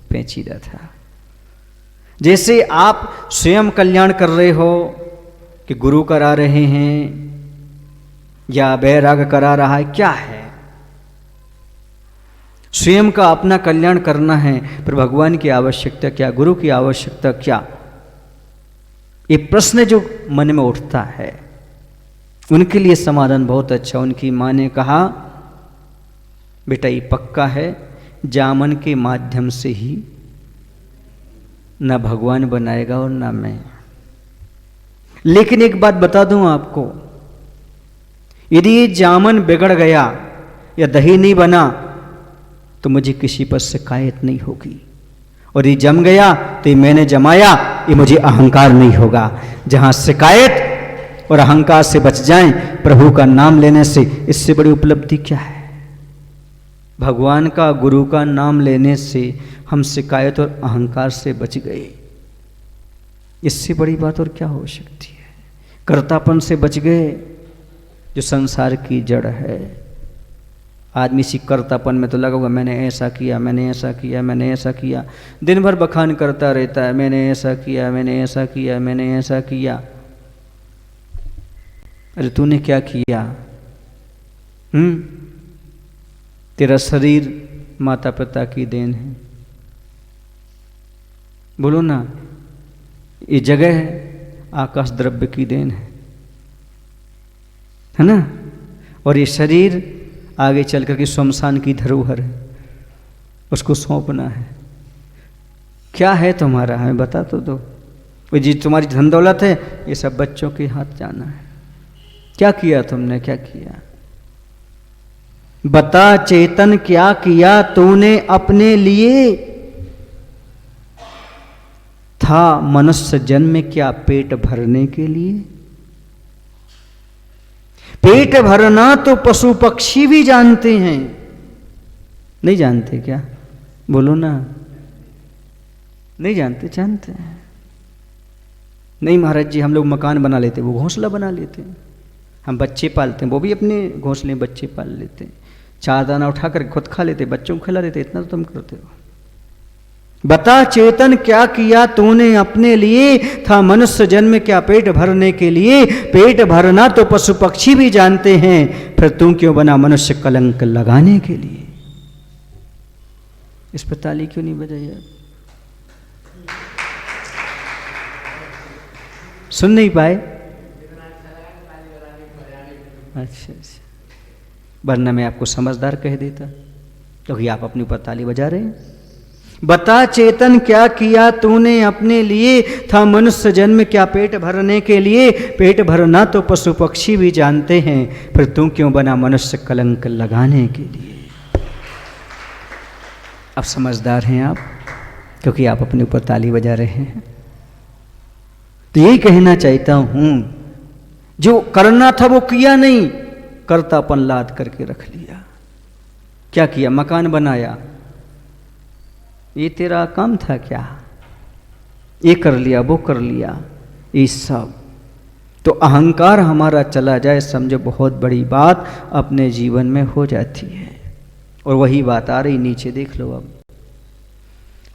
पेचीदा था। जैसे आप स्वयं कल्याण कर रहे हो कि गुरु करा रहे हैं या बैराग करा रहा है, क्या है? स्वयं का अपना कल्याण करना है, पर भगवान की आवश्यकता क्या, गुरु की आवश्यकता क्या? ये प्रश्न जो मन में उठता है, उनके लिए समाधान बहुत अच्छा। उनकी माँ ने कहा, बेटा ये पक्का है, जामन के माध्यम से ही न भगवान बनाएगा और न मैं। लेकिन एक बात बता दूं आपको, यदि ये जामन बिगड़ गया या दही नहीं बना तो मुझे किसी पर शिकायत नहीं होगी, और ये जम गया तो ये मैंने जमाया, ये मुझे अहंकार नहीं होगा। जहां शिकायत और अहंकार से बच जाएं प्रभु का नाम लेने से, इससे बड़ी उपलब्धि क्या है? भगवान का, गुरु का नाम लेने से हम शिकायत और अहंकार से बच गए। इससे बड़ी बात और क्या हो सकती है? कर्तापन से बच गए, जो संसार की जड़ है। आदमी इसी कर्तापन में तो लगा हुआ, मैंने ऐसा किया, मैंने ऐसा किया, मैंने ऐसा किया, दिन भर बखान करता रहता है, मैंने ऐसा किया, मैंने ऐसा किया, मैंने ऐसा किया। अरे तूने क्या किया? तेरा शरीर माता पिता की देन है, बोलो ना। ये जगह है आकाश द्रव्य की देन है ना? और ये शरीर आगे चल कर के शमशान की धरोहर है, उसको सौंपना है। क्या है तुम्हारा, हमें बता तो दो। वो जी तुम्हारी धन दौलत है, ये सब बच्चों के हाथ जाना है। क्या किया तुमने, क्या किया? बता चेतन क्या किया तूने अपने लिए, था मनुष्य जन्म क्या पेट भरने के लिए। पेट भरना तो पशु पक्षी भी जानते हैं, नहीं जानते क्या? बोलो ना, नहीं जानते? जानते हैं। नहीं महाराज जी, हम लोग मकान बना लेते, वो घोंसला बना लेते हैं। हम बच्चे पालते हैं, वो भी अपने घोंसले में बच्चे पाल लेते हैं। चार दाना उठा कर खुद खा लेते, बच्चों को खिला देते। इतना तो तुम करते हो। बता चेतन क्या किया तूने अपने लिए, था मनुष्य जन्म क्या पेट भरने के लिए। पेट भरना तो पशु पक्षी भी जानते हैं, फिर तू क्यों बना मनुष्य कलंक लगाने के लिए। इस पर ताली क्यों नहीं बजाई आप? सुन नहीं पाए? अच्छा, वरना मैं आपको समझदार कह देता, क्योंकि आप अपने ऊपर ताली बजा रहे हैं। बता चेतन क्या किया तूने अपने लिए, था मनुष्य जन्म क्या पेट भरने के लिए। पेट भरना तो पशु पक्षी भी जानते हैं, फिर तू क्यों बना मनुष्य कलंक लगाने के लिए। अब समझदार हैं आप, क्योंकि आप अपने ऊपर ताली बजा रहे हैं। तो यही कहना चाहता हूं, जो करना था वो किया नहीं, कर्तापन लाद करके रख लिया। क्या किया? मकान बनाया, ये तेरा काम था क्या? ये कर लिया, वो कर लिया, ये सब। तो अहंकार हमारा चला जाए, समझो बहुत बड़ी बात अपने जीवन में हो जाती है। और वही बात आ रही नीचे, देख लो अब।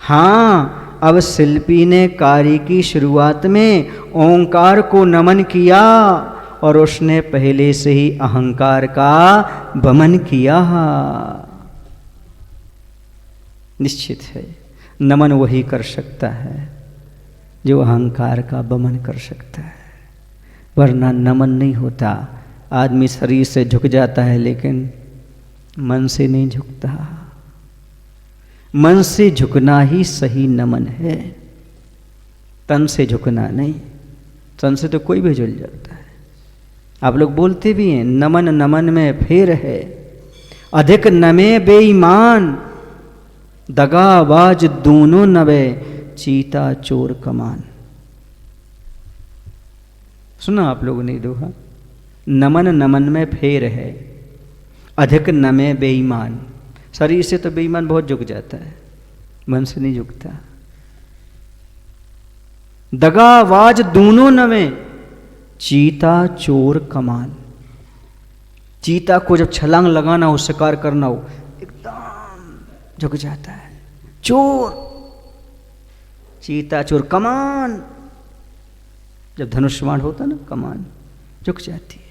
हाँ, अब शिल्पी ने कार्य की शुरुआत में ओंकार को नमन किया, और उसने पहले से ही अहंकार का वमन किया। निश्चित है नमन वही कर सकता है जो अहंकार का वमन कर सकता है, वरना नमन नहीं होता। आदमी शरीर से झुक जाता है, लेकिन मन से नहीं झुकता। मन से झुकना ही सही नमन है, तन से झुकना नहीं। तन से तो कोई भी झुल जाता है। आप लोग बोलते भी हैं, नमन नमन में फेर है, अधिक नमे बेईमान, दगाबाज दूनों नवे, चीता चोर कमान। सुना आप लोगों ने दोहा? नमन नमन में फेर है, अधिक नमे बेईमान। शरीर से तो बेईमान बहुत झुक जाता है, मन से नहीं झुकता। दगाबाज दूनों नवे, चीता चोर कमान। चीता को जब छलांग लगाना हो, शिकार करना हो, एकदम झुक जाता है। चोर, चीता चोर कमान, जब धनुष्यबाण होता ना, कमान झुक जाती है।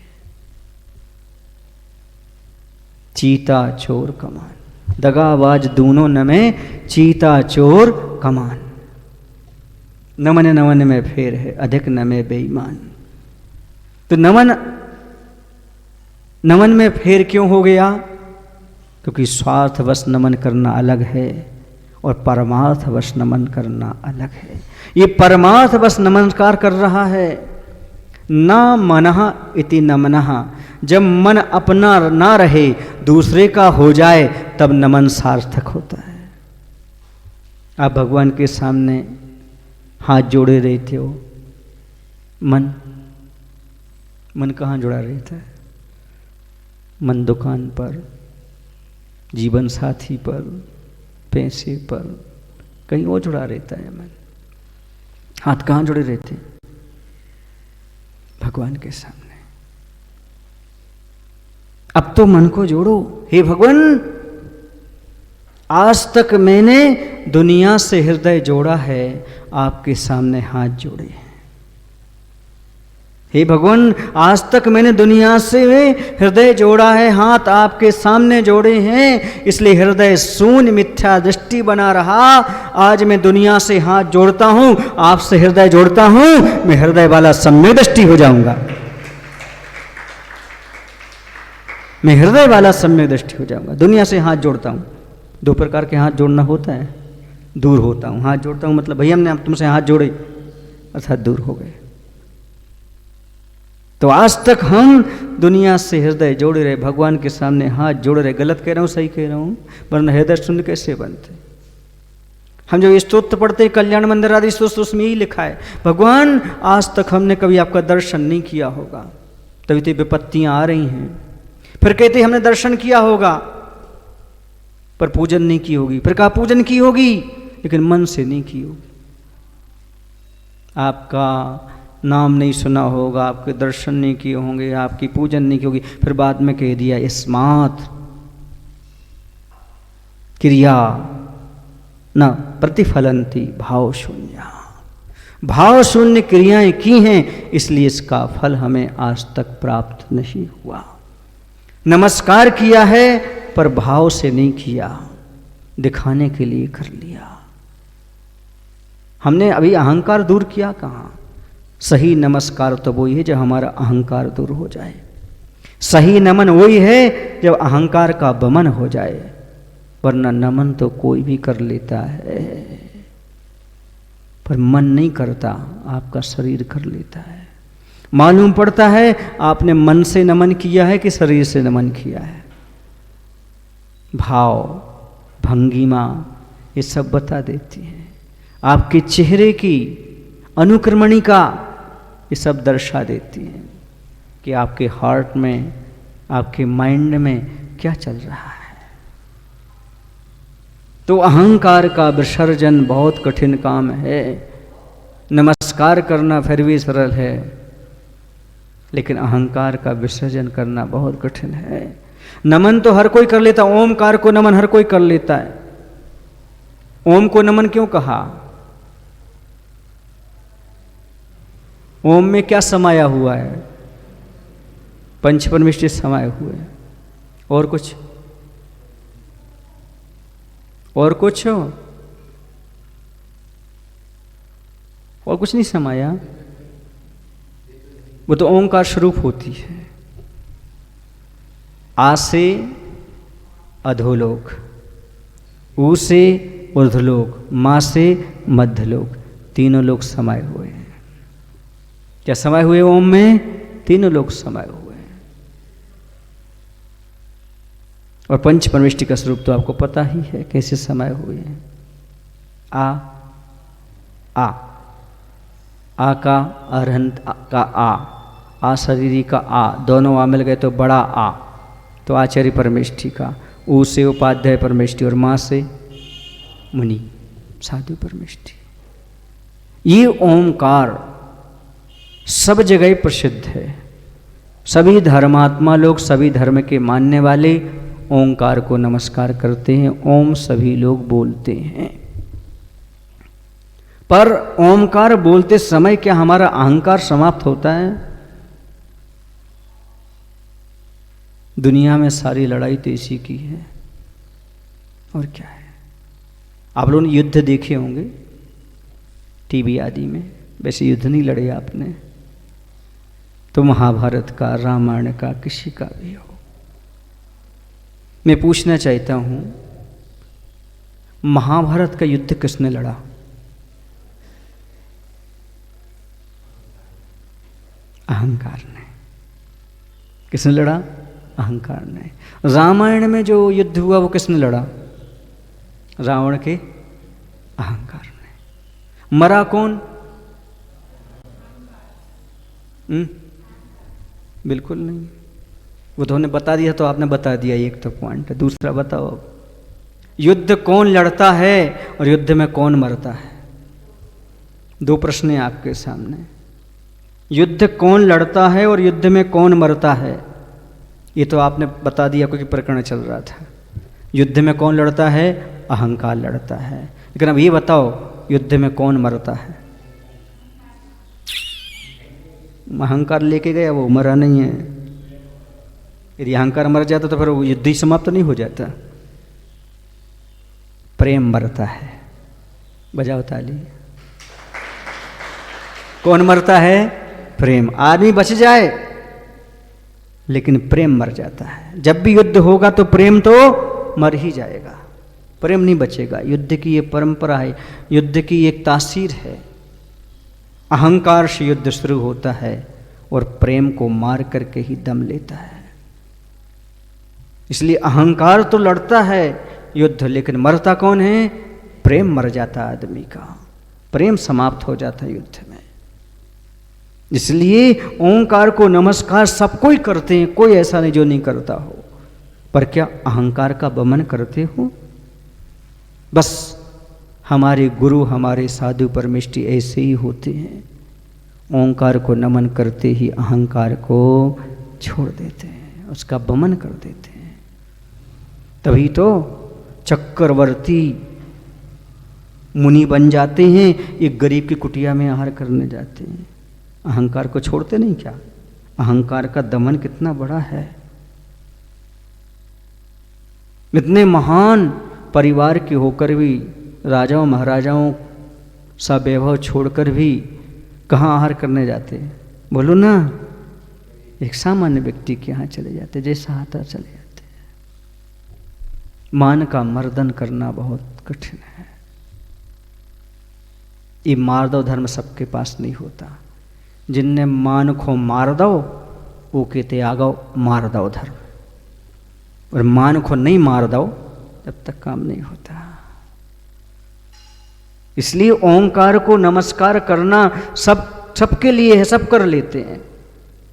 चीता चोर कमान, दगाबाज दूनों नमे, चीता चोर कमान। नमन नमन में फेर है, अधिक नमे बेईमान। तो नमन में फेर क्यों हो गया? क्योंकि स्वार्थवश नमन करना अलग है और परमार्थवश नमन करना अलग है। ये परमार्थवश नमस्कार कर रहा है। ना मनः इति नमनः, जब मन अपना ना रहे, दूसरे का हो जाए, तब नमन सार्थक होता है। आप भगवान के सामने हाथ जोड़े रहते हो, मन कहाँ जुड़ा रहता है? मन दुकान पर, जीवन साथी पर, पैसे पर, कहीं और जुड़ा रहता है मन। हाथ कहाँ जुड़े रहते? भगवान के सामने। अब तो मन को जोड़ो। हे भगवान, आज तक मैंने दुनिया से हृदय जोड़ा है, आपके सामने हाथ जोड़े हैं। हे भगवान, आज तक मैंने दुनिया से हृदय जोड़ा है, हाथ आपके सामने जोड़े हैं, इसलिए हृदय शून्य मिथ्या दृष्टि बना रहा। आज मैं दुनिया से हाथ जोड़ता हूं, आपसे हृदय जोड़ता हूं, मैं हृदय वाला सम्यक दृष्टि हो जाऊंगा। मैं हृदय वाला सम्यक दृष्टि हो जाऊंगा। दुनिया से हाथ जोड़ता हूं, दो प्रकार के हाथ जोड़ना होता है। दूर होता हूं, हाथ जोड़ता हूं मतलब भैया हमने तुमसे हाथ जोड़े, अर्थात दूर हो गए। तो आज तक हम दुनिया से हृदय जोड़े रहे, भगवान के सामने हाथ जोड़ रहे। गलत कह रहा हूँ, सही कह रहा हूँ? वरना हृदय शून्य कैसे बनते? हम जब स्तोत्र पढ़ते कल्याण मंदिर आदि स्तोत्र, उसमें यही लिखा है, भगवान आज तक हमने कभी आपका दर्शन नहीं किया होगा, तभी तो विपत्तियां आ रही हैं। फिर कहते हमने दर्शन किया होगा पर पूजन नहीं की होगी। फिर कहा पूजन की होगी लेकिन मन से नहीं की होगी। आपका नाम नहीं सुना होगा, आपके दर्शन नहीं किए होंगे, आपकी पूजन नहीं की होगी। फिर बाद में कह दिया यस्मात् क्रिया न प्रतिफलंती भाव शून्य। भाव शून्य क्रियाएं की हैं, इसलिए इसका फल हमें आज तक प्राप्त नहीं हुआ। नमस्कार किया है पर भाव से नहीं किया, दिखाने के लिए कर लिया। हमने अभी अहंकार दूर किया कहाँ? सही नमस्कार तो वही है जब हमारा अहंकार दूर हो जाए। सही नमन वही है जब अहंकार का दमन हो जाए, वरना नमन तो कोई भी कर लेता है पर मन नहीं करता, आपका शरीर कर लेता है। मालूम पड़ता है आपने मन से नमन किया है कि शरीर से नमन किया है। भाव, भंगिमा ये सब बता देती है। आपके चेहरे की अनुक्रमणिका ये सब दर्शा देती है कि आपके हार्ट में, आपके माइंड में क्या चल रहा है। तो अहंकार का विसर्जन बहुत कठिन काम है। नमस्कार करना फिर भी सरल है, लेकिन अहंकार का विसर्जन करना बहुत कठिन है। नमन तो हर कोई कर लेता, ओमकार को नमन हर कोई कर लेता है। ओम को नमन क्यों कहा? ओम में क्या समाया हुआ है? पंच परमेष्टि समाये हुए। और कुछ? और कुछ हो? और कुछ नहीं समाया। वो तो ओंकार स्वरूप होती है। आ से अधोलोक, ऊ से ऊर्ध्वलोक, माँ से मध्यलोक, तीनों लोग समाये हुए हैं। क्या समाये हुए ओम में? तीनों लोग समाये हुए हैं। और पंच परमेष्टि का स्वरूप तो आपको पता ही है कैसे समाये हुए हैं। आ का अरहंत का आ शरीरी का आ, दोनों आ मिल गए तो बड़ा आ, तो आचार्य परमेष्टि का। ऊ से उपाध्याय परमेष्टि और माँ से मुनि साधु परमेष्टि। ये ओंकार सब जगह प्रसिद्ध है। सभी धर्मात्मा लोग, सभी धर्म के मानने वाले ओंकार को नमस्कार करते हैं। ओम सभी लोग बोलते हैं। पर ओंकार बोलते समय क्या हमारा अहंकार समाप्त होता है? दुनिया में सारी लड़ाई तो इसी की है, और क्या है? आप लोगों ने युद्ध देखे होंगे टीवी आदि में, वैसे युद्ध नहीं लड़े आपने तो महाभारत का, रामायण का, किसी का भी हो। मैं पूछना चाहता हूं, महाभारत का युद्ध किसने लड़ा? अहंकार ने। किसने लड़ा? अहंकार ने। रामायण में जो युद्ध हुआ वो किसने लड़ा? रावण के अहंकार ने। मरा कौन? बिल्कुल नहीं। वो तो उन्होंने बता दिया, तो आपने बता दिया, एक तो पॉइंट है। दूसरा बताओ, युद्ध कौन लड़ता है और युद्ध में कौन मरता है? दो प्रश्न हैं आपके सामने। युद्ध कौन लड़ता है और युद्ध में कौन मरता है? ये तो आपने बता दिया क्योंकि प्रकरण चल रहा था। युद्ध में कौन लड़ता है? अहंकार लड़ता है। लेकिन अब ये बताओ, युद्ध में कौन मरता है? अहंकार लेके गया, वो मरा नहीं है। यदि अहंकार मर जाता तो फिर वो युद्ध ही समाप्त नहीं हो जाता। प्रेम मरता है। बजाओ ताली। कौन मरता है? प्रेम। आदमी बच जाए लेकिन प्रेम मर जाता है। जब भी युद्ध होगा तो प्रेम तो मर ही जाएगा, प्रेम नहीं बचेगा। युद्ध की ये परंपरा है, युद्ध की एक तासीर है। अहंकार से युद्ध शुरू होता है और प्रेम को मार करके ही दम लेता है। इसलिए अहंकार तो लड़ता है युद्ध, लेकिन मरता कौन है? प्रेम मर जाता आदमी का, प्रेम समाप्त हो जाता है युद्ध में। इसलिए ओंकार को नमस्कार सब कोई करते हैं, कोई ऐसा नहीं जो नहीं करता हो। पर क्या अहंकार का दमन करते हो? बस हमारे गुरु, हमारे साधु परमेष्ठी ऐसे ही होते हैं, ओंकार को नमन करते ही अहंकार को छोड़ देते हैं, उसका दमन कर देते हैं। तभी तो चक्रवर्ती मुनि बन जाते हैं, एक गरीब की कुटिया में आहार करने जाते हैं। अहंकार को छोड़ते नहीं क्या? अहंकार का दमन कितना बड़ा है। इतने महान परिवार के होकर भी, राजाओं महाराजाओं सा वैभव छोड़कर भी कहाँ आहार करने जाते? बोलो ना, एक सामान्य व्यक्ति के यहाँ चले जाते, जैसा आता चले जाते। मान का मर्दन करना बहुत कठिन है। ये मारदव धर्म सबके पास नहीं होता। जिनने मान को मार दो वो कहते आगो मारदव धर्म, और मान को नहीं मार दो तब तक काम नहीं होता। इसलिए ओंकार को नमस्कार करना सबके लिए है, सब कर लेते हैं।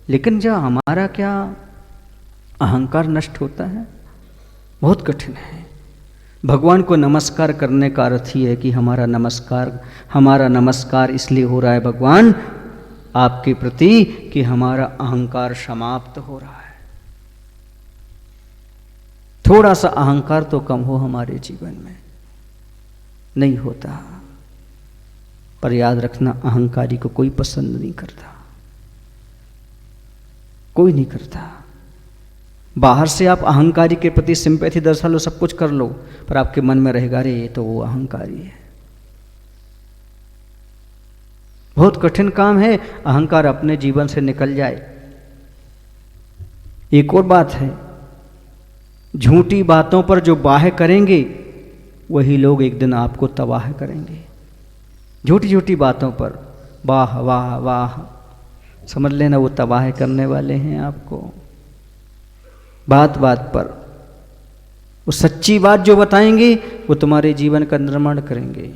लेकिन जब हमारा क्या अहंकार नष्ट होता है, बहुत कठिन है। भगवान को नमस्कार करने का अर्थ ही है कि हमारा नमस्कार इसलिए हो रहा है भगवान आपके प्रति कि हमारा अहंकार समाप्त हो रहा है। थोड़ा सा अहंकार तो कम हो हमारे जीवन में, नहीं होता। पर याद रखना, अहंकारी को कोई पसंद नहीं करता, कोई नहीं करता। बाहर से आप अहंकारी के प्रति सिंपैथी दर्शा लो, सब कुछ कर लो, पर आपके मन में रहेगा अरे ये तो वो अहंकारी है। बहुत कठिन काम है अहंकार अपने जीवन से निकल जाए। एक और बात है, झूठी बातों पर जो बाह करेंगे वही लोग एक दिन आपको तबाह करेंगे। झूठी झूठी बातों पर वाह वाह वाह, समझ लेना वो तबाह करने वाले हैं आपको। बात बात पर वो सच्ची बात जो बताएंगे वो तुम्हारे जीवन का निर्माण करेंगे।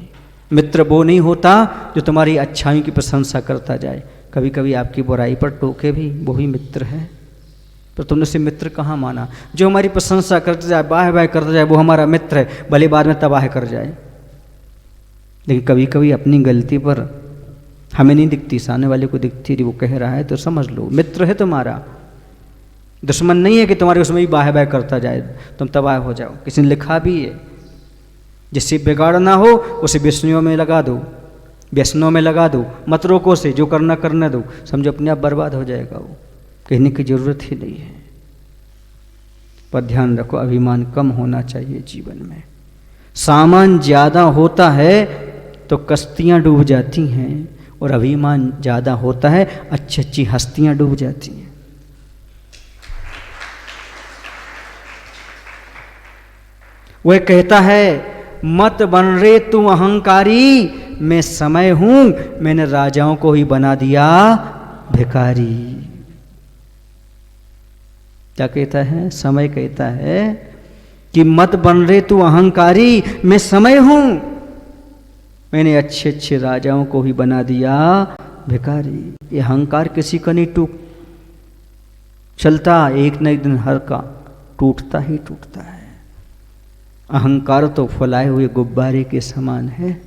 मित्र वो नहीं होता जो तुम्हारी अच्छाई की प्रशंसा करता जाए, कभी कभी आपकी बुराई पर टोके भी, वो भी मित्र है। पर तुमने उसे मित्र कहाँ माना? जो हमारी प्रशंसा करते जाए, बाह बाह करता जाए, वो हमारा मित्र है, भले बाद में तबाह कर जाए। लेकिन कभी कभी अपनी गलती पर हमें नहीं दिखती, सामने वाले को दिखती, वो कह रहा है तो समझ लो मित्र है तुम्हारा, दुश्मन नहीं है कि तुम्हारे उसमें ही बाह बाह करता जाए तुम तबाह हो जाओ। किसी ने लिखा भी है, जिससे बिगाड़ ना हो उसे व्यसनियों में लगा दो, व्यसनों में लगा दो, मत रोको से, जो करना करने दो, समझो अपने आप बर्बाद हो जाएगा। वो कहने की जरूरत ही नहीं है। पर ध्यान रखो, अभिमान कम होना चाहिए जीवन में। सामान ज्यादा होता है तो कश्तियां डूब जाती हैं, और अभिमान ज्यादा होता है अच्छी अच्छी हस्तियां डूब जाती हैं। वह कहता है मत बन रे तू अहंकारी, मैं समय हूं, मैंने राजाओं को ही बना दिया भिखारी। क्या कहता है? समय कहता है कि मत बन रे तू अहंकारी, मैं समय हूं, मैंने अच्छे अच्छे राजाओं को ही बना दिया भिखारी। ये अहंकार किसी का नहीं टूट चलता, एक न एक दिन हर का टूटता ही टूटता है। अहंकार तो फैलाए हुए गुब्बारे के समान है।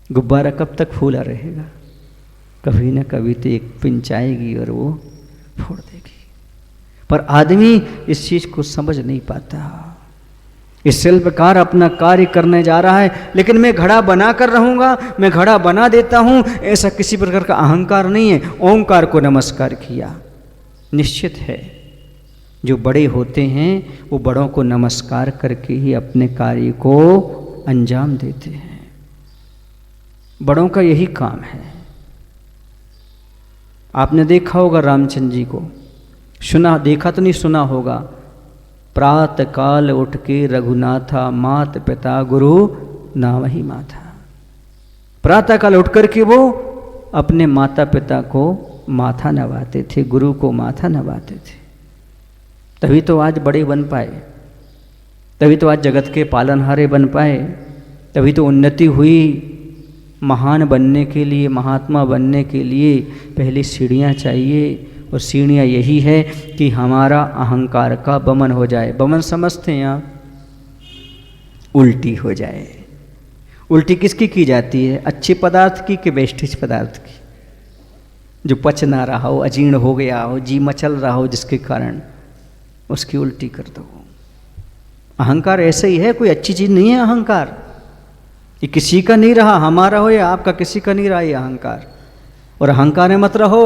गुब्बारा कब तक फूला रहेगा? कभी न कभी तो एक पिंच आएगी और वो फोड़ देगी। पर आदमी इस चीज को समझ नहीं पाता। इस शिल्पकार अपना कार्य करने जा रहा है, लेकिन मैं घड़ा बना कर रहूंगा, मैं घड़ा बना देता हूं, ऐसा किसी प्रकार का अहंकार नहीं है। ओंकार को नमस्कार किया। निश्चित है जो बड़े होते हैं वो बड़ों को नमस्कार करके ही अपने कार्य को अंजाम देते हैं। बड़ों का यही काम है। आपने देखा होगा रामचंद्र जी को, सुना, देखा तो नहीं, सुना होगा, प्रातः काल उठ के रघुनाथा, मात पिता गुरु नाम ही माथा। प्रातः काल उठ करके वो अपने माता पिता को माथा नवाते थे, गुरु को माथा नवाते थे। तभी तो आज बड़े बन पाए, तभी तो आज जगत के पालनहारे बन पाए, तभी तो उन्नति हुई। महान बनने के लिए, महात्मा बनने के लिए पहली सीढ़ियाँ चाहिए, और सीढ़ियाँ यही है कि हमारा अहंकार का बमन हो जाए। बमन समझते हैं आप? उल्टी हो जाए। उल्टी किसकी की जाती है? अच्छे पदार्थ की कि वेस्टेज पदार्थ की? जो पच ना रहा हो, अजीर्ण हो गया हो, जी मचल रहा हो, जिसके कारण उसकी उल्टी कर दो। अहंकार ऐसे ही है, कोई अच्छी चीज़ नहीं है अहंकार। ये किसी का नहीं रहा, हमारा हो या आपका, किसी का नहीं रहा ये अहंकार। और अहंकार में मत रहो।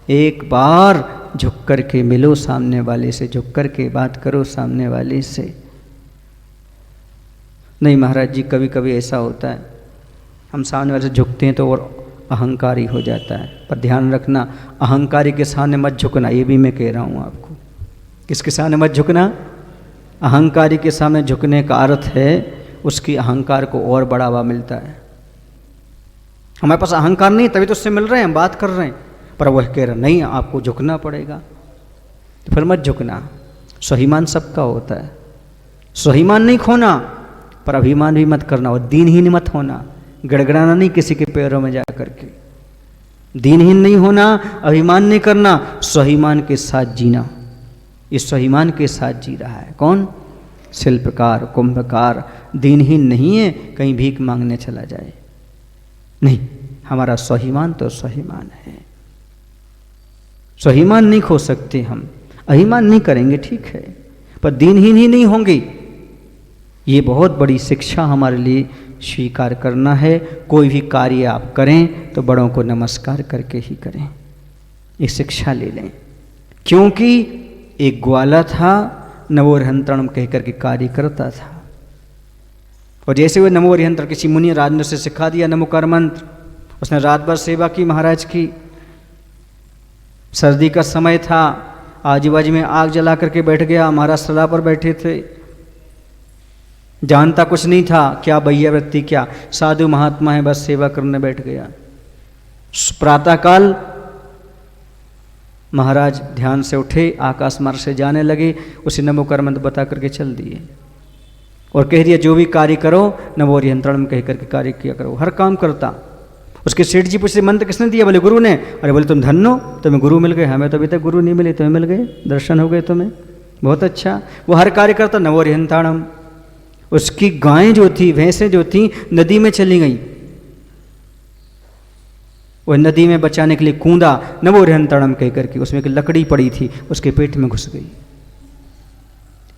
एक बार झुक कर के मिलो सामने वाले से, झुक कर के बात करो सामने वाले से। नहीं महाराज जी, कभी कभी ऐसा होता है हम सामने वाले से झुकते हैं तो और अहंकारी हो जाता है। पर ध्यान रखना, अहंकारी के सामने मत झुकना, ये भी मैं कह रहा हूँ आपको। किसके सामने मत झुकना? अहंकारी के सामने झुकने का अर्थ है उसकी अहंकार को और बढ़ावा मिलता है। हमारे पास अहंकार नहीं, तभी तो उससे मिल रहे हैं, हम बात कर रहे हैं, पर वह कह रहा नहीं आपको झुकना पड़ेगा, तो फिर मत झुकना। स्वाभिमान सबका होता है, स्वाभिमान नहीं खोना, पर अभिमान भी मत करना, और दीनहीन मत होना, गड़गड़ाना नहीं किसी के पैरों में जा करके। दीनहीन नहीं होना, अभिमान नहीं करना, स्वाभिमान के साथ जीना। इस स्वाभिमान के साथ जी रहा है कौन? शिल्पकार, कुंभकार। दीनहीन नहीं है कहीं भीख मांगने चला जाए, नहीं, हमारा स्वाभिमान तो स्वाभिमान है। स्वाभिमान नहीं खो सकते हम, अभिमान नहीं करेंगे ठीक है, पर दीनहीन ही नहीं होंगे। ये बहुत बड़ी शिक्षा हमारे लिए स्वीकार करना है। कोई भी कार्य आप करें तो बड़ों को नमस्कार करके ही करें, ये शिक्षा ले लें। क्योंकि एक ग्वाला था, नमोरिहंतरणम कह करके कार्य करता था, और जैसे वो नमोरिहंतरण किसी मुनि राज ने उसे सिखा दिया नमोकार मंत्र, उसने रात भर सेवा की महाराज की। सर्दी का समय था, आजू बाजू में आग जला करके बैठ गया, महाराज सदा पर बैठे थे, जानता कुछ नहीं था क्या भैया वृत्ति, क्या साधु महात्मा है, बस सेवा करने बैठ गया। प्रातःकाल महाराज ध्यान से उठे, आकाश मार्ग से जाने लगे, उसे नमोकार मंत्र बता करके चल दिए और कह दिया जो भी कार्य करो नमोरिहंतरणम कह करके कार्य किया करो। हर काम करता। उसके सेठ जी पूछते मंत्र किसने दिया? बोले गुरु ने। अरे बोले तुम धन्य हो, तुम्हें गुरु मिल गए, हमें तो अभी तक गुरु नहीं मिले, तुम्हें मिल गए, दर्शन हो गए तुम्हें, बहुत अच्छा। वो हर कार्य करता नमोरिहंतरणम। उसकी गायें जो थी, भैंसें जो थी, नदी में चली गई। वह नदी में बचाने के लिए कूदा, नमोरिहंतरणम कह करके, उसमें एक लकड़ी पड़ी थी, उसके पेट में घुस गई।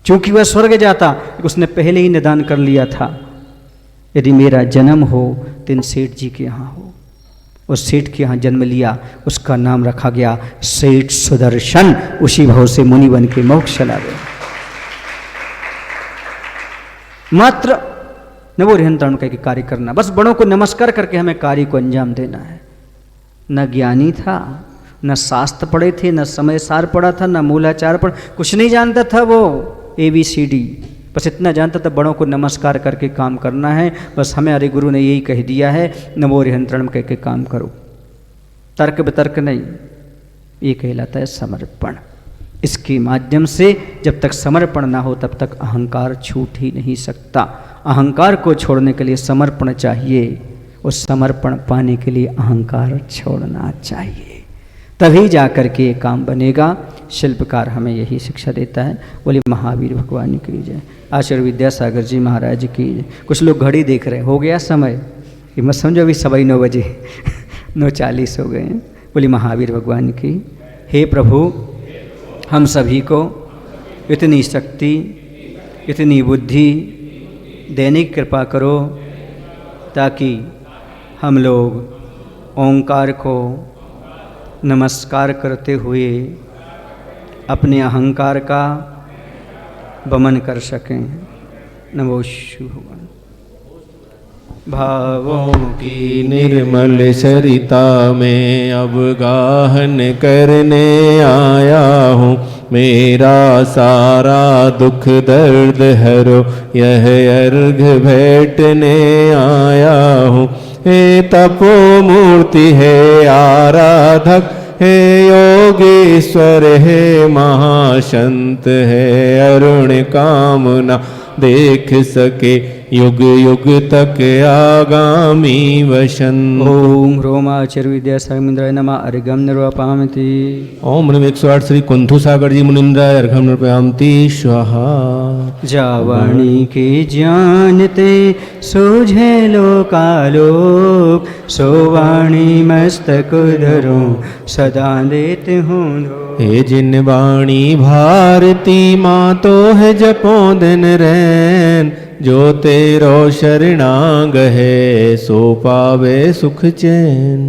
चूंकि वह स्वर्ग जाता, उसने पहले ही निदान कर लिया था, यदि मेरा जन्म हो तो इन सेठ जी के यहाँ हो। उस सेठ के यहाँ जन्म लिया, उसका नाम रखा गया सेठ सुदर्शन। उसी भाव से मुनि बन के मोक्ष चला गया। मात्र नमोरिहंतरणम कह के कार्य करना, बस बड़ों को नमस्कार करके हमें कार्य को अंजाम देना है। न ज्ञानी था, न शास्त्र पढ़े थे, न समय सार पढ़ा था, न मूलाचार पढ़, कुछ नहीं जानता था वो, ABCD, बस इतना जानता था बड़ों को नमस्कार करके काम करना है। बस हमें हरि गुरु ने यही कह दिया है, नमोरिहंतरणम कह के काम करो, तर्क वितर्क नहीं। ये कहलाता है समर्पण। इसके माध्यम से जब तक समर्पण ना हो तब तक अहंकार छूट ही नहीं सकता। अहंकार को छोड़ने के लिए समर्पण चाहिए, उस समर्पण पाने के लिए अहंकार छोड़ना चाहिए, तभी जा कर के ये काम बनेगा। शिल्पकार हमें यही शिक्षा देता है। बोले महावीर भगवान की जय, आचार्य विद्यासागर जी महाराज की जय। कुछ लोग घड़ी देख रहे हैं, हो गया समय, ये मत समझो अभी 9:15 बजे 9:40 हो गए हैं। बोले महावीर भगवान की। हे प्रभु, हम सभी को इतनी शक्ति, इतनी बुद्धि देने की कृपा करो ताकि हम लोग ओंकार को नमस्कार करते हुए अपने अहंकार का वमन कर सकें। नमो शिवाय। भावों की निर्मल सरिता में अब गाहन करने आया हूँ, मेरा सारा दुख दर्द हरो, यह अर्घ भेंटने आया हूँ। हे तपो मूर्ति हे आराधक, हे योगेश्वर हे महाशंत, हे अरुण कामना देख सके युग युग तक आगामी वसंत। ओम रोमाचर विद्यासागर नमः अर्घ्यं निर्वापयामि। ओम नमः 108 श्री कुंथु सागर जी मुनिंद्राय अर्घ्यं निर्पयामि स्वाहा। जावाणी के जानते सोझे लोकालोक, सोवाणी मस्तक धरो सदा देते हूँ। हे जिन वाणी भारती माँ तो है जपो दिन रैन, जो तेरो शरणांग है सो पावे सुख चैन।